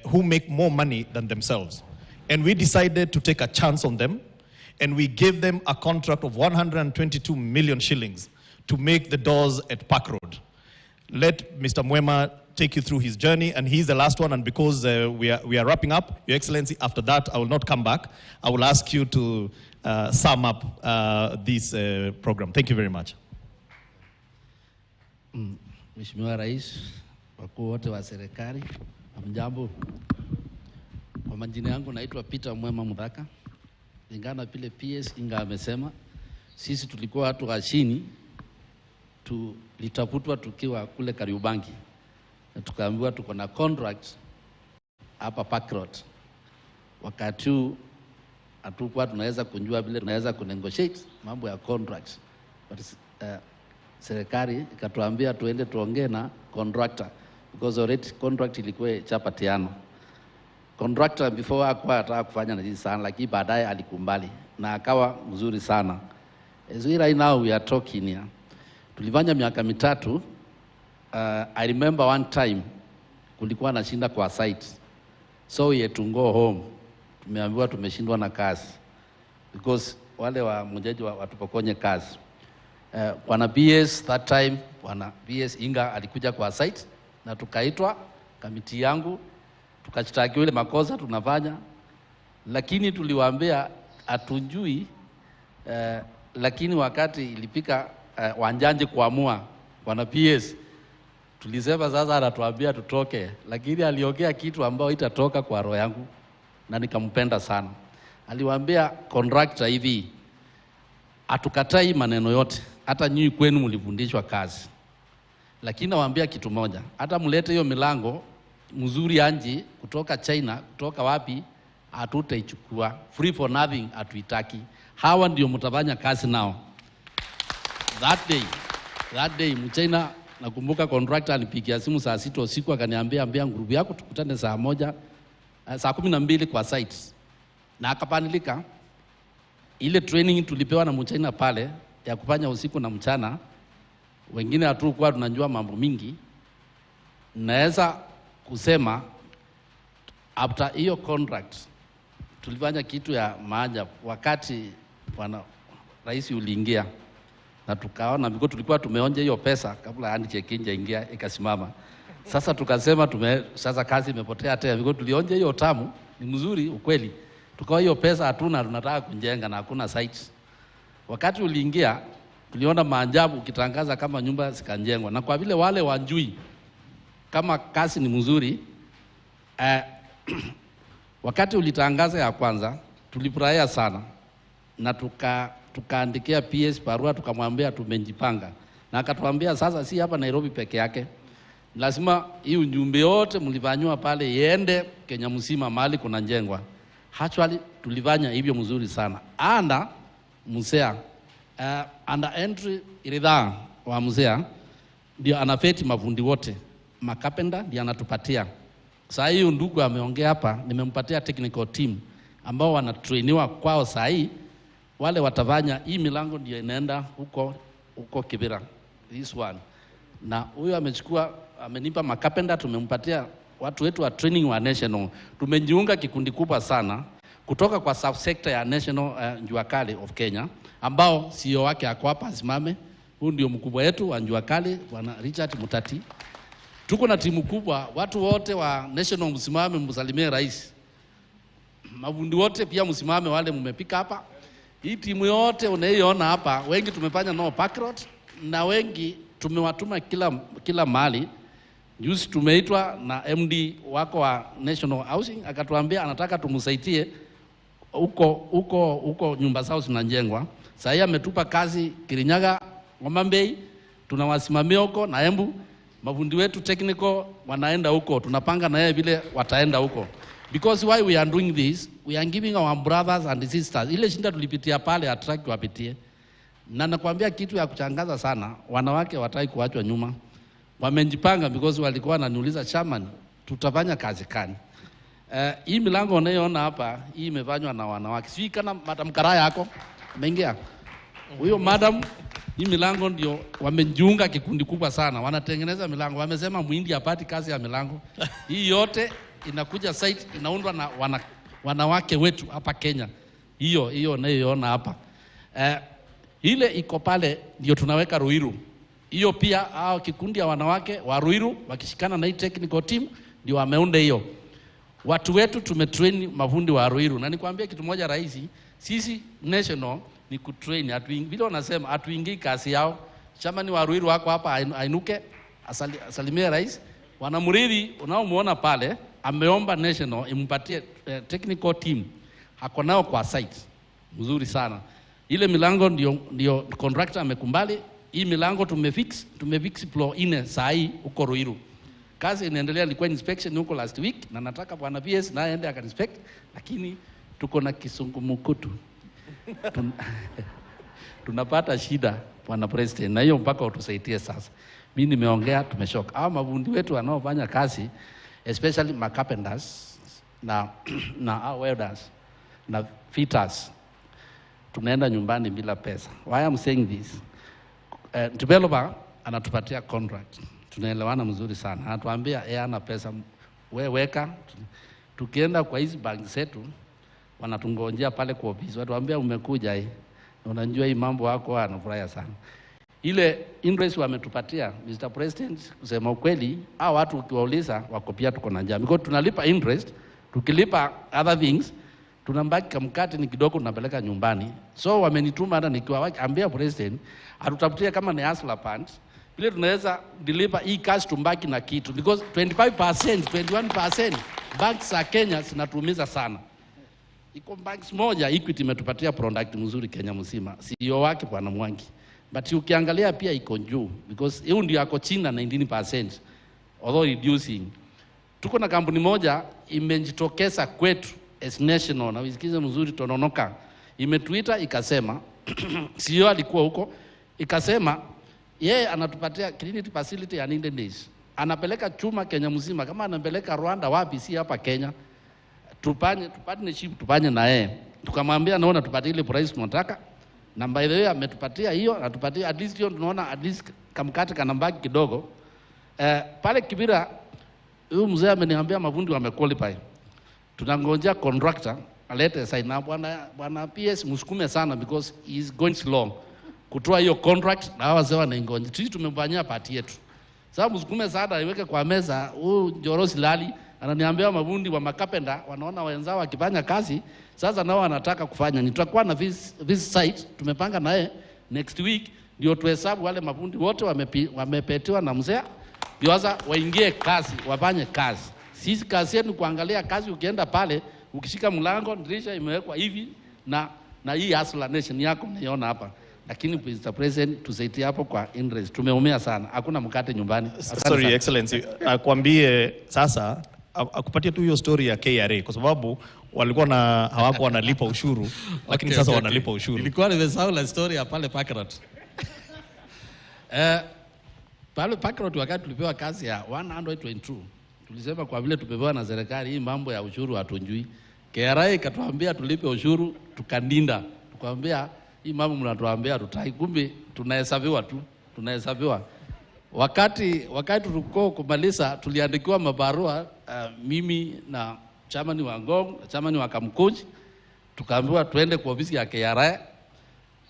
who make more money than themselves. And we decided to take a chance on them, and we gave them a contract of 122 million shillings to make the doors at Park Road. Let Mr. Mwema take you through his journey, and he's the last one, and because we are wrapping up, Your Excellency, after that, I will not come back. I will ask you to sum up this program. Thank you very much. Mheshimiwa Rais, wakuu wote wa serikali, hamjambo. Kwa majina yangu naitwa Peter Mwema Mudhaka. Lingana vile PS Inga amesema, sisi tulikuwa watu wa chini, tulitafutwa tukiwa kule Kariobangi. Na tukaambiwa tuko na contract hapa Park Road. Wakati huu hatukuwa tunaweza kujua vile tunaweza kunegotiate mambo ya contracts. But serikali ikatuambia tuende tuongee na contractor because already contract ilikuwa chapatiano. Contractor before hakuwa anataka kufanya na jinsi sana, lakini baadaye alikumbali na akawa mzuri sana. As we right now we are talking here. Tulifanya miaka mitatu. I remember one time kulikuwa na shinda kwa site. So we had to go home. Tumeambiwa tumeshindwa na kazi. Because wale wa mjeji watupokonye kazi. Wana BS that time, wana BS Inga alikuja kwa site na tukaitwa kamiti yangu, tukashtakiwa ile makosa tunafanya, lakini tuliwaambia hatujui, lakini wakati ilipika wanjanje kuamua wana BS, tulisema sasa anatuambia tutoke, lakini aliongea kitu ambao itatoka kwa roho yangu. na nikampenda sana. Aliwaambia contractor hivi, hatukatai maneno yote, hata nyinyi kwenu mlifundishwa kazi. Lakini nawaambia kitu moja, hata mlete hiyo milango mzuri anji kutoka China, kutoka wapi, hatutaichukua. Free for nothing hatuitaki. Hawa ndio mtafanya kazi nao. That day mchina, nakumbuka contractor alipigia simu saa 6 usiku akaniambia ngurubu yako tukutane saa 12 kwa site. Na akapanilika. Ile training tulipewa na mchina pale ya kufanya usiku na mchana, wengine hatukuwa tunajua mambo mingi. Naweza kusema after hiyo contract tulifanya kitu ya maajabu. Wakati rais uliingia na tukaona, because tulikuwa tumeonja hiyo pesa kabla handshake ingia ikasimama. Sasa tukasema sasa kazi imepotea tena, because tulionja hiyo tamu, ni mzuri ukweli. Tukawa hiyo pesa hatuna, tunataka kujenga na hakuna site. Wakati uliingia tuliona maajabu, ukitangaza kama nyumba zikanjengwa. Na kwa vile wale wanjui kama kazi ni mzuri, wakati ulitangaza ya kwanza tulifurahia sana, na tukaandikia PS barua tukamwambia tumejipanga, na akatuambia sasa si hapa Nairobi peke yake, lazima hii ujumbe yote mlifanywa pale iende Kenya mzima mahali kuna njengwa. Actually tulifanya hivyo mzuri sana. Anda Musea under entry iridhaa wa Musea ndio anafeti mafundi wote, makapenda ndio anatupatia. Saa hiyo ndugu ameongea hapa, nimempatia technical team ambao wanatrainiwa kwao saa hii, wale watafanya hii milango ndio inaenda huko Kibera, this one. Na huyo amenipa makapenda, tumempatia watu wetu wa training wa national. Tumejiunga kikundi kubwa sana kutoka kwa subsector ya national Jua Kali of Kenya, ambao CEO wake ako hapa asimame. Huyu ndio mkubwa wetu wa Jua Kali, Bwana Richard Mutati. Tuko na timu kubwa, watu wote wa national msimame, msalimie rais. Mafundi wote pia msimame, wale mmepika hapa. Hii timu yote unaiona hapa, wengi tumefanya nao Parkrot, na wengi tumewatuma kila mahali. Juzi tumeitwa na MD wako wa National Housing, akatuambia anataka tumsaidie huko nyumba zao zinajengwa. Sasa yeye ametupa kazi Kirinyaga, Ngomambei, tunawasimamia huko na Embu. Mafundi wetu technical wanaenda huko, tunapanga na yeye vile wataenda huko. Because why we are doing this, we are giving our brothers and sisters ile shinda tulipitia pale attract wapitie. Na nakwambia kitu ya kuchangaza sana, wanawake wataki kuachwa nyuma. Wamejipanga, because walikuwa wananiuliza chairman, tutafanya kazi gani? Hii milango unayoona hapa, hii imefanywa na wanawake. Sio kana Madam Karaya yako ameingia. Huyo madam, hii milango ndio wamejiunga kikundi kubwa sana. Wanatengeneza milango. Wamesema muhindi apati kazi ya milango. Hii yote inakuja site inaundwa na wanawake wetu hapa Kenya. Hiyo unayoona hapa. Ile iko pale ndio tunaweka Ruiru. Hiyo pia hao kikundi ya wanawake wa Ruiru wakishikana na hii technical team ndio wameunda hiyo. Watu wetu tumetrain mafundi wa Ruiru. Na nikwambia kitu moja rahisi, sisi national ni kutrain. Vile wanasema hatuingii kazi yao. Chamani wa Ruiru wako hapa ainuke asalimie rais. Wanamuridi unaomuona pale ameomba national impatie technical team. Hako nao kwa site. Mzuri sana. Ile milango ndio contractor amekumbali. Hii milango tumefix floor 4 saa hii huko Ruiru. Kazi inaendelea, ilikuwa inspection huko last week, na nataka bwana PS na aende akainspect, lakini tuko na kisungumukutu. Tunapata shida bwana president, na hiyo mpaka utusaidie sasa. Mimi nimeongea, tumeshoka. Hao mafundi wetu wanaofanya kazi, especially carpenters na welders na fitters, tunaenda nyumbani bila pesa. Why I'm saying this? Developer anatupatia contract, tunaelewana mzuri sana. Anatuambia ana pesa, weka. Tukienda kwa hizi bank zetu, wanatungojea pale kwa ofisi, watuambia umekuja hii, unajua hii mambo yako, anafurahia sana. Ile interest wametupatia, Mr. President, kusema ukweli, hao watu ukiwauliza wako pia tuko na njaa. Because tunalipa interest, tukilipa other things, tunambaki kamkati ni kidogo tunapeleka nyumbani. So wamenituma hata nikiwaambia president, atutafutie kama ni hustler funds, vile tunaweza deliver hii cash tumbaki na kitu. Because 25%, 21% banks za Kenya zinatuumiza sana. iko banks moja Equity imetupatia product mzuri Kenya mzima, CEO wake Bwana Mwangi, but ukiangalia pia iko juu because hiyo ndio yako chini na 19% although reducing. Tuko na kampuni moja imejitokeza kwetu as national, na wisikize mzuri, Tononoka imetuita ikasema CEO alikuwa huko, ikasema yeye anatupatia clinic facility ya 9 days, anapeleka chuma Kenya mzima, kama anapeleka Rwanda wapi, si hapa Kenya. Tupanye partnership, tupanye na yeye. Tukamwambia naona tupatie ile price tunataka, na by the way ametupatia hiyo, anatupatia at least hiyo, tunaona at least kamkate kanambaki kidogo. Pale Kibira huyu mzee ameniambia mafundi wamequalify, tunangojea contractor alete sign up. Bwana PS msukume sana because he is going slow kutoa hiyo contract, na wazee wanaingoja. Sisi tumemfanyia party yetu, sasa msukume sana iweke kwa meza. Huyu Njorosi Lali ananiambia mafundi wa makapenda wanaona wenzao wakifanya kazi, sasa nao wanataka kufanya. Nitakuwa na this site tumepanga naye next week, ndio tuhesabu wale mafundi wote wamepetiwa na mzee, ndio sasa waingie kazi, wafanye kazi. Sisi kazi yetu kuangalia kazi, ukienda pale ukishika mlango dirisha imewekwa hivi na hii Hustler Nation yako unaiona hapa. Lakini Mr. President tusaidie hapo kwa interest. Tumeumia sana. Hakuna mkate nyumbani. Sorry sana. Excellency, akwambie sasa akupatie tu hiyo story ya KRA kwa sababu walikuwa hawako wanalipa ushuru lakini sasa wanalipa ushuru. Nilikuwa nimesahau la story ya pale Parkrot. Pale Parkrot wakati tulipewa kazi ya 122. Tulisema kwa vile tumepewa na serikali hii mambo ya ushuru hatunjui. KRA ikatuambia tulipe ushuru, tukandinda. Tukamwambia hii mambo mnatuambia tutai, kumbe tunahesabiwa tu, tunahesabiwa. Wakati tulikuwa kumaliza tuliandikiwa mabarua, mimi na chairman wa Ngong, chairman wa Kamkunji, tukaambiwa tuende kwa ofisi ya KRA.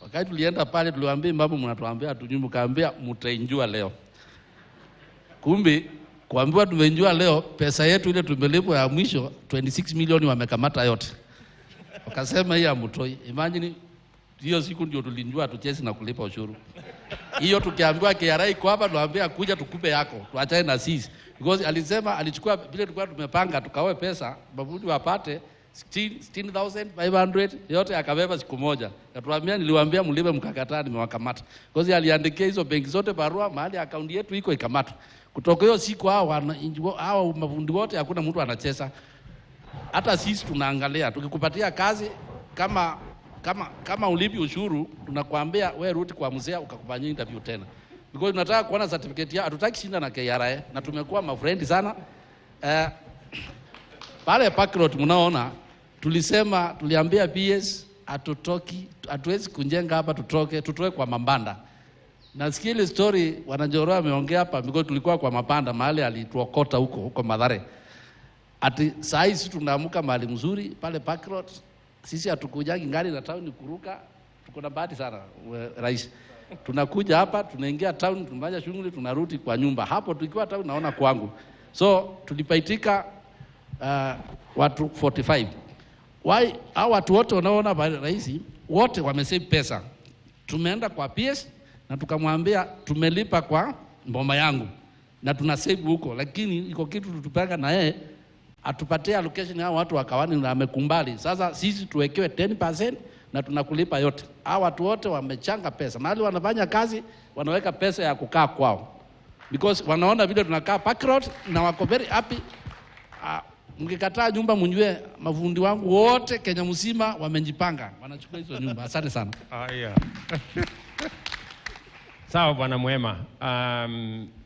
Wakati tulienda pale tuliwaambia mambo mnatuambia tunyumu, kaambia mtainjua leo. Kumbe kuambiwa tumeinjua leo, pesa yetu ile tumelipwa ya mwisho 26 milioni wamekamata yote. Wakasema hii hamtoi. Imagine hiyo siku ndio tulinjua tuchezi na kulipa ushuru. Hiyo tukiambiwa KRA iko hapa, tuambia kuja tukupe yako, tuachane na sisi. Because alisema alichukua vile tulikuwa tumepanga tukawe pesa, mafundi wapate 16,500 yote akabeba siku moja. Katuambia niliwaambia mlipe mkakataa, nimewakamata. Because aliandikia hizo benki zote barua mahali akaunti yetu iko ikamatwa. Kutoka hiyo siku hao mafundi wote hakuna mtu anacheza. Hata sisi tunaangalia tukikupatia kazi kama ulipi ushuru tunakuambia wewe rudi kwa mzee ukakufanyia interview tena. Because tunataka kuona certificate ya, hatutaki shinda na KRA na tumekuwa mafrendi sana. Pale Parkrot mnaona tuliambia PS hatuwezi kunjenga hapa, tutoe kwa mabanda. Nasikia ile story wanajoroa ameongea hapa because tulikuwa kwa mabanda mahali alituokota huko Mathare. Ati saa hizi tunaamuka mahali mzuri pale Parkrot. Sisi hatukujangi ngari na town kuruka, tuko na bahati sana rais. Tunakuja hapa, tunaingia town, tunafanya shughuli, tunarudi kwa nyumba. Hapo tukiwa town naona kwangu. So tulipaitika watu 45. Why hao watu wote wanaona rais wote wamesave pesa. Tumeenda kwa PS na tukamwambia tumelipa kwa mboma yangu na tuna save huko, lakini iko kitu tutupanga na yeye atupatie allocation ya watu wakawani na amekumbali. Sasa sisi tuwekewe 10% na tunakulipa yote. Hao watu wote wamechanga pesa. Mahali wanafanya kazi wanaweka pesa ya kukaa kwao. Because wanaona vile tunakaa Parkrot na wako very happy. Mkikataa nyumba mjue mafundi wangu wote Kenya mzima wamejipanga. Wanachukua hizo nyumba. Asante sana. Yeah. Sawa bwana Mwema.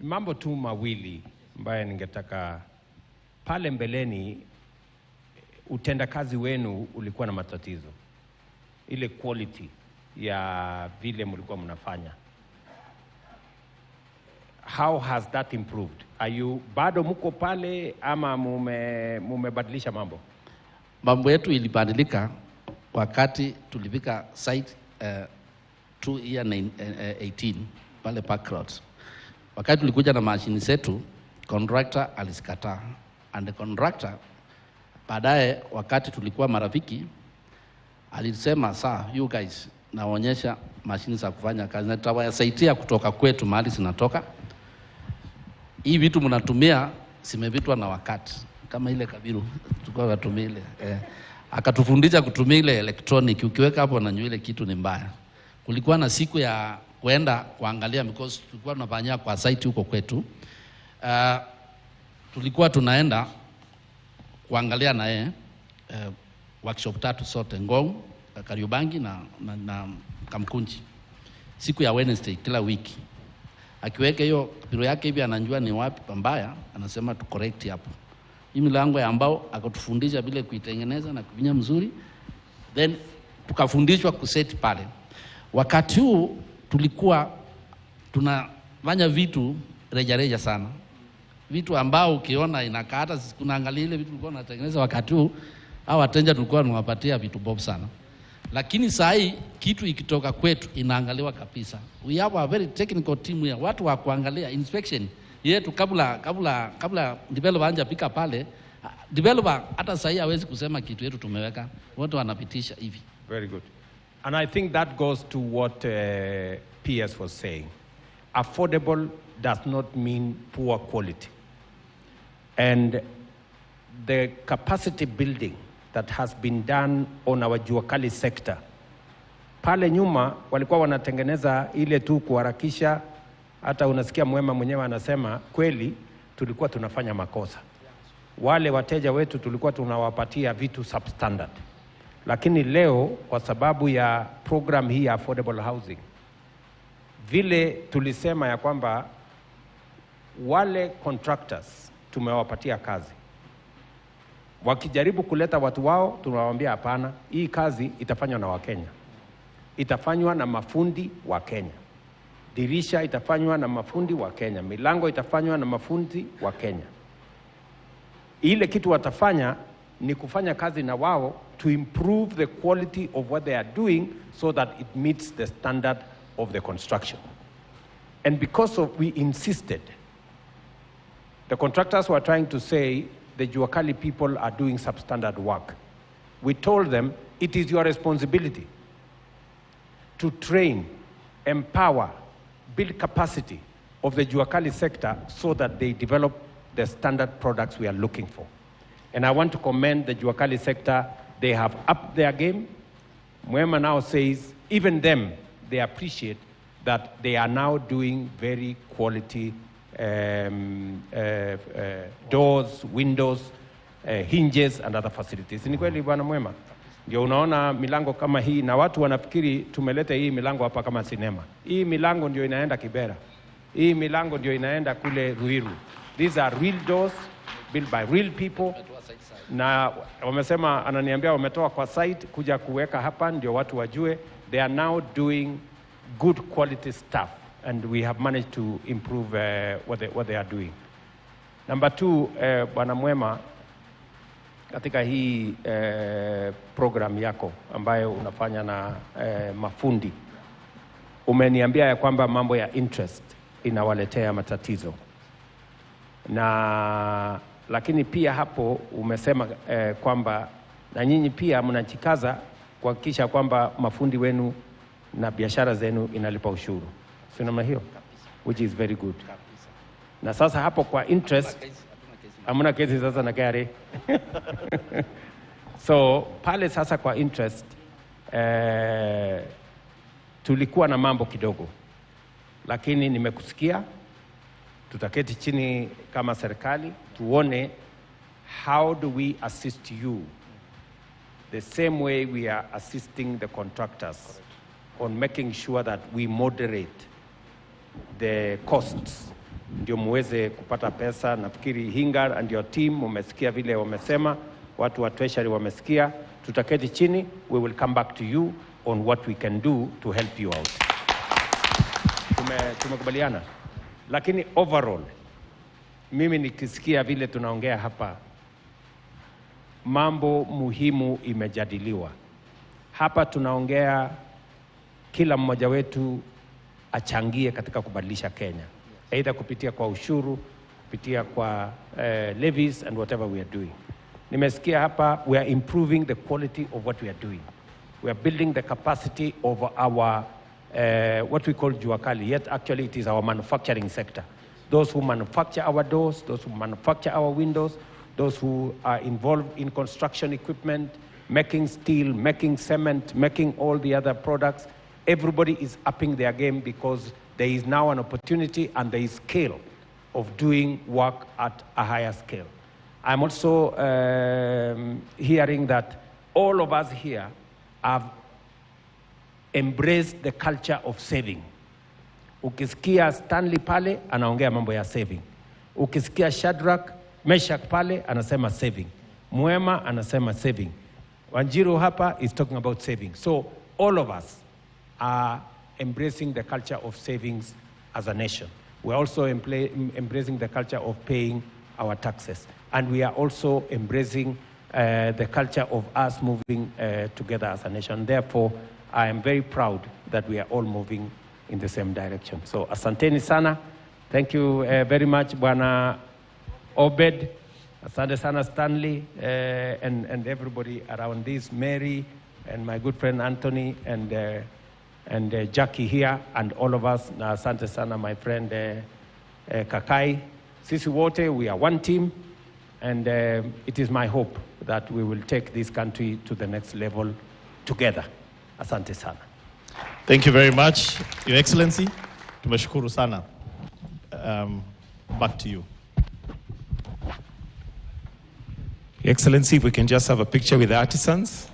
Mambo tu mawili ambayo ningetaka. Pale mbeleni utendakazi wenu ulikuwa na matatizo. Ile quality ya vile mlikuwa mnafanya. How has that improved? Are you bado mko pale ama mumebadilisha mambo? Mambo yetu ilibadilika wakati tulifika site 2018 pale Parkrot. Wakati tulikuja na mashini zetu, contractor alisikataa. And the contractor baadaye wakati tulikuwa marafiki alisema saa you guys naonyesha mashini za kufanya kazi na tutawasaidia kutoka kwetu mahali zinatoka. Hii vitu mnatumia zimevitwa na wakati kama ile Kabiru tulikuwa tunatumia ile akatufundisha kutumia ile electronic, ukiweka hapo na ile kitu ni mbaya. Kulikuwa na siku ya kwenda kuangalia, because tulikuwa tunafanyia kwa site huko kwetu. Tulikuwa tunaenda kuangalia na yeye workshop 3 sote, Ngong, Kariobangi na Kamkunji, siku ya Wednesday kila wiki. Akiweka hiyo biro yake hivi, anajua ni wapi pambaya, anasema tu correct hapo. Hii milango ya ambao akatufundisha vile kuitengeneza na kuvinya mzuri, then tukafundishwa kuset pale. Wakati huu tulikuwa tunafanya vitu reja sana, vitu ambao ukiona inakata, kunaangalia ile vitu tulikuwa tunatengeneza wakati huu, au wateja tulikuwa tunawapatia vitu bob sana. Lakini saa hii kitu ikitoka kwetu inaangaliwa kabisa. We have a very technical team here, watu wa kuangalia inspection yetu kabla developer anja pika pale. Developer hata saa hii hawezi kusema kitu yetu tumeweka, wote wanapitisha hivi. Very good. And I think that goes to what PS was saying. Affordable does not mean poor quality. And the capacity building that has been done on our Juakali sector. Pale nyuma walikuwa wanatengeneza ile tu kuharakisha, hata unasikia Mwema mwenyewe anasema kweli tulikuwa tunafanya makosa. Wale wateja wetu tulikuwa tunawapatia vitu substandard. Lakini leo kwa sababu ya program hii ya affordable housing, vile tulisema ya kwamba wale contractors tumewapatia kazi, wakijaribu kuleta watu wao tunawaambia hapana, hii kazi itafanywa na Wakenya, itafanywa na mafundi wa Kenya, dirisha itafanywa na mafundi wa Kenya, milango itafanywa na mafundi wa Kenya. Ile kitu watafanya ni kufanya kazi na wao to improve the quality of what they are doing so that it meets the standard of the construction. And because of we insisted, the contractors were trying to say the Juakali people are doing substandard work. We told them it is your responsibility to train, empower, build capacity of the Juakali sector so that they develop the standard products we are looking for. And I want to commend the Juakali sector. They have upped their game. Mwema now says, even them, they appreciate that they are now doing very quality doors, windows, hinges and other facilities. Ni kweli bwana Mwema? Ndio unaona milango kama hii, na watu wanafikiri tumeleta hii milango hapa kama sinema. Hii milango ndio inaenda Kibera. Hii milango ndio inaenda kule Ruiru. These are real doors built by real people. Na wamesema, ananiambia wametoa kwa site kuja kuweka hapa ndio watu wajue. They are now doing good quality stuff and we have managed to improve what they are doing. Number 2, bwana Mwema, katika hii program yako ambayo unafanya na mafundi, umeniambia ya kwamba mambo ya interest inawaletea matatizo. Na lakini pia hapo umesema kwamba na nyinyi pia mnajikaza kuhakikisha kwamba mafundi wenu na biashara zenu inalipa ushuru. Sio namna hiyo? Which is very good. Na sasa hapo kwa interest hamna kesi sasa na gari. So pale sasa kwa interest tulikuwa na mambo kidogo, lakini nimekusikia. Tutaketi chini kama serikali tuone how do we assist you the same way we are assisting the contractors on making sure that we moderate the costs ndio muweze kupata pesa. Nafikiri Hingar and your team umesikia vile wamesema, watu wa treasury wamesikia. Tutaketi chini, we will come back to you on what we can do to help you out. Tumekubaliana. Lakini overall, mimi nikisikia vile tunaongea hapa, mambo muhimu imejadiliwa. Hapa tunaongea kila mmoja wetu achangie katika kubadilisha Kenya. Either kupitia kwa ushuru, kupitia kwa levies and whatever we are doing. Nimesikia hapa, we are improving the quality of what we are doing. We are building the capacity of our what we call Juakali, yet actually it is our manufacturing sector. Those who manufacture our doors, those who manufacture our windows, those who are involved in construction equipment, making steel, making cement, making all the other products. Everybody is upping their game because there is now an opportunity and there is scale of doing work at a higher scale. I'm also hearing that all of us here have embraced the culture of saving. Ukisikia Stanley pale, anaongea mambo ya saving. Ukisikia Shadrach, Meshach pale, anasema saving. Mwema, anasema saving. Wanjiru hapa is talking about saving. So all of us are embracing the culture of savings as a nation. We're also embracing the culture of paying our taxes. And we are also embracing the culture of us moving together as a nation. Therefore, I am very proud that we are all moving in the same direction. So, asanteni sana. Thank you very much, Bwana Obed. Asante sana, Stanley, and everybody around this, Mary, and my good friend Anthony, and Jackie here, and all of us. Na asante sana, my friend Kakai. Sisi wote, we are one team, and it is my hope that we will take this country to the next level together. Asante sana. Thank you very much, Your Excellency. Tumeshukuru sana. Back to you. Your Excellency, if we can just have a picture with the artisans.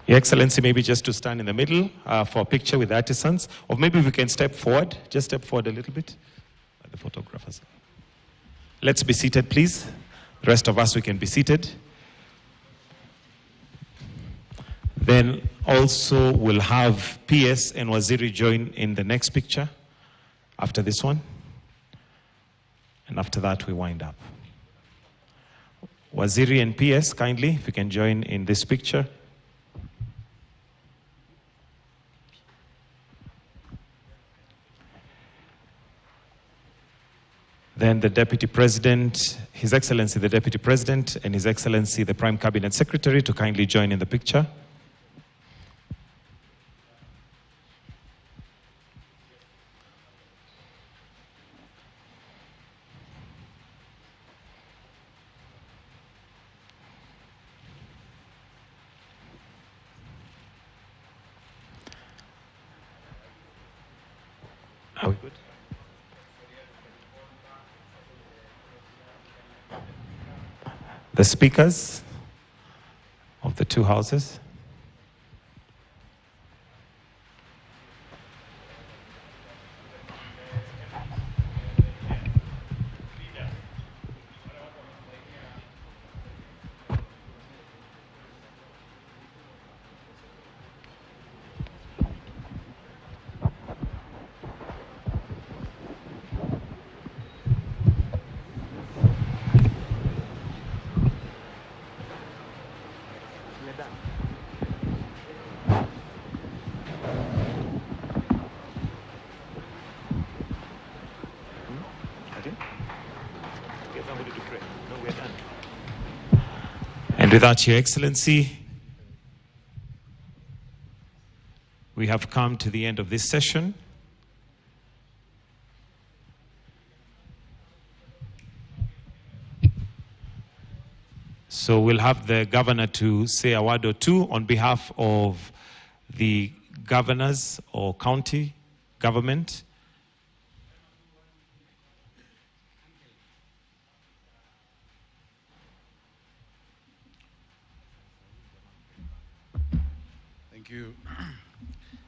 Your Excellency, maybe just to stand in the middle for a picture with artisans, or maybe we can step forward, just step forward a little bit. The photographers. Let's be seated, please. The rest of us, we can be seated. Then also we'll have PS and Waziri join in the next picture after this one. And after that, we wind up. Waziri and PS, kindly, if you can join in this picture. Then the Deputy President, His Excellency the Deputy President, and His Excellency the Prime Cabinet Secretary to kindly join in the picture. Are we good? The speakers of the two houses. And with that, Your Excellency, we have come to the end of this session. So we'll have the governor to say a word or two on behalf of the governors or county government. Thank you.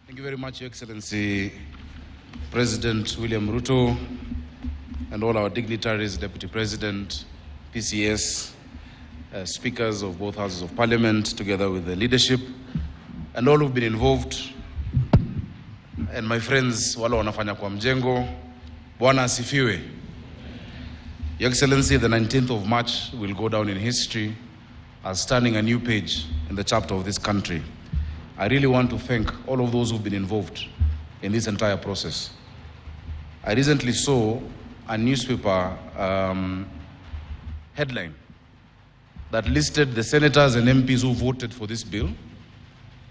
Thank you very much, Your Excellency, President William Ruto, and all our dignitaries, Deputy President, PCS, speakers of both houses of parliament, together with the leadership, and all who've been involved, and my friends, wale wanafanya kwa mjengo, Bwana asifiwe. Your Excellency, the 19th of March will go down in history as turning a new page in the chapter of this country. I really want to thank all of those who've been involved in this entire process. I recently saw a newspaper headline that listed the senators and MPs who voted for this bill,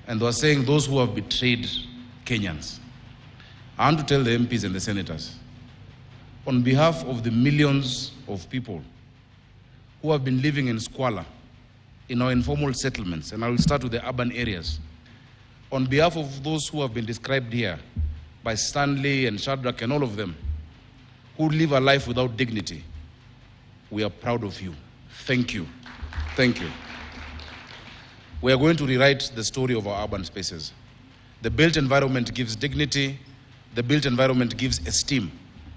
and they were saying those who have betrayed Kenyans. I want to tell the MPs and the senators, on behalf of the millions of people who have been living in squalor in our informal settlements, and I will start with the urban areas, on behalf of those who have been described here by Stanley and Shadrach and all of them, who live a life without dignity, we are proud of you. Thank you. Thank you. We are going to rewrite the story of our urban spaces. The built environment gives dignity. The built environment gives esteem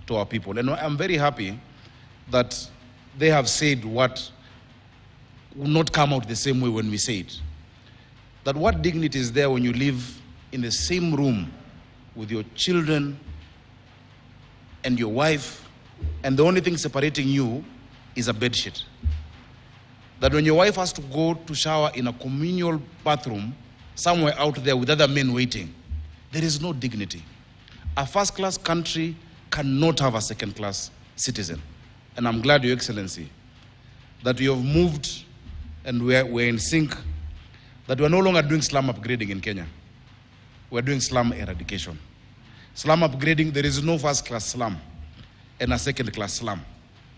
to our people. And I'm very happy that they have said what will not come out the same way when we say it. That what dignity is there when you live in the same room with your children and your wife, and the only thing separating you is a bedsheet. That when your wife has to go to shower in a communal bathroom somewhere out there with other men waiting, there is no dignity. A first-class country cannot have a second-class citizen. And I'm glad, Your Excellency, that we have moved and we're in sync, that we're no longer doing slum upgrading in Kenya. We're doing slum eradication. Slum upgrading, there is no first-class slum and a second-class slum.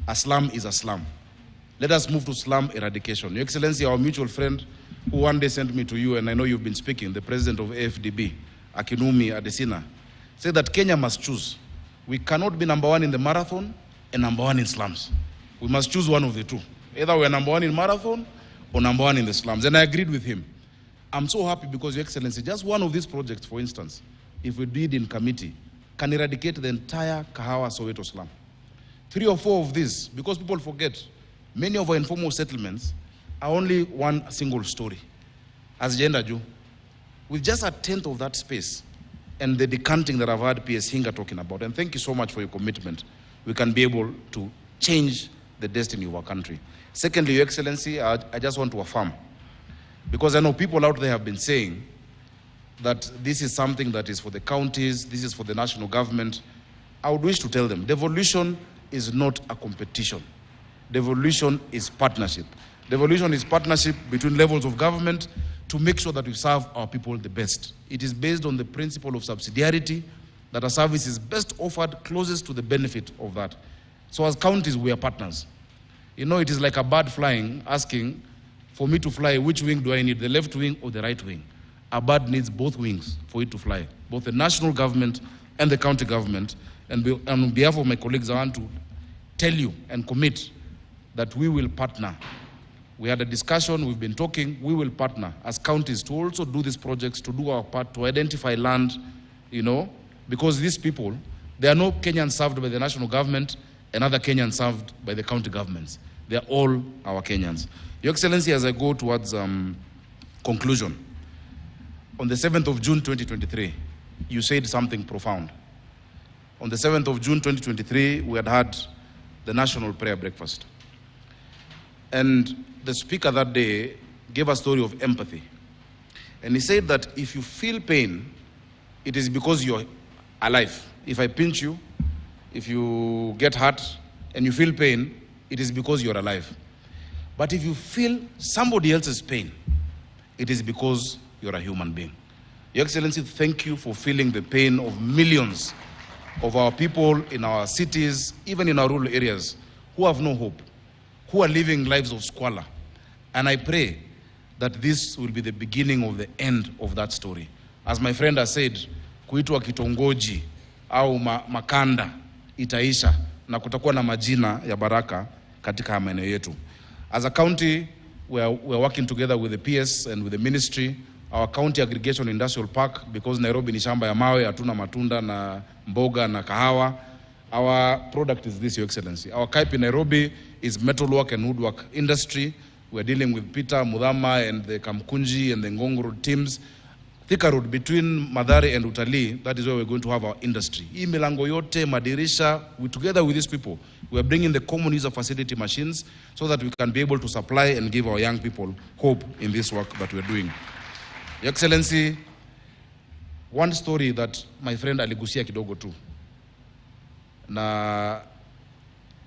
A slum is a slum. Let us move to slum eradication. Your Excellency, our mutual friend who one day sent me to you, and I know you've been speaking, the president of AFDB, Akinumi Adesina, said that Kenya must choose. We cannot be number one in the marathon and number one in slums. We must choose one of the two. Either we're number one in marathon or number one in the slums. And I agreed with him. I'm so happy because, Your Excellency, just one of these projects, for instance, if we did in committee, can eradicate the entire Kahawa Soweto slum. 3 or 4 of these, because people forget, many of our informal settlements are only one single story. As Jenda Ju, with just a tenth of that space and the decanting that I've heard PS Hinga talking about, and thank you so much for your commitment, we can be able to change the destiny of our country. Secondly, Your Excellency, I just want to affirm, because I know people out there have been saying that this is something that is for the counties, this is for the national government. I would wish to tell them, devolution is not a competition. Devolution is partnership. Devolution is partnership between levels of government to make sure that we serve our people the best. It is based on the principle of subsidiarity, that a service is best offered closest to the benefit of that. So as counties, we are partners. You know, it is like a bird flying, asking, for me to fly, which wing do I need, the left wing or the right wing? A bird needs both wings for it to fly, both the national government and the county government. And on behalf of my colleagues, I want to tell you and commit that we will partner. We had a discussion, we've been talking, we will partner as counties to also do these projects, to do our part, to identify land, you know, because these people, there are no Kenyans served by the national government and other Kenyans served by the county governments. They are all our Kenyans. Your Excellency, as I go towards conclusion, on the 7th of June 2023, you said something profound. On the 7th of June 2023, we had the National Prayer Breakfast. And the speaker that day gave a story of empathy. And he said that if you feel pain, it is because you're alive. If I pinch you, if you get hurt and you feel pain, it is because you're alive. But if you feel somebody else's pain, it is because you're a human being. Your Excellency, thank you for feeling the pain of millions of our people in our cities, even in our rural areas, who have no hope, who are living lives of squalor. And I pray that this will be the beginning of the end of that story. As my friend has said, kuitwa kitongoji au makanda itaisha na kutakuwa na majina ya baraka katika maeneo yetu. As a county, we are working together with the PS and with the ministry, our county aggregation industrial park, because Nairobi ni shamba ya mawe, hatuna matunda na mboga na kahawa. Our product is this, Your Excellency. Our Kaipi in Nairobi is metalwork and woodwork industry. We're dealing with Peter, Mudhama, and the Kamkunji and the Ngongoro teams. Thika Road between Mathare and Utalii, that is where we're going to have our industry. Hii milango yote, madirisha, together with these people, we are bringing the common user facility machines so that we can be able to supply and give our young people hope in this work that we're doing. Your Excellency, one story that my friend aligusia kidogo tu, na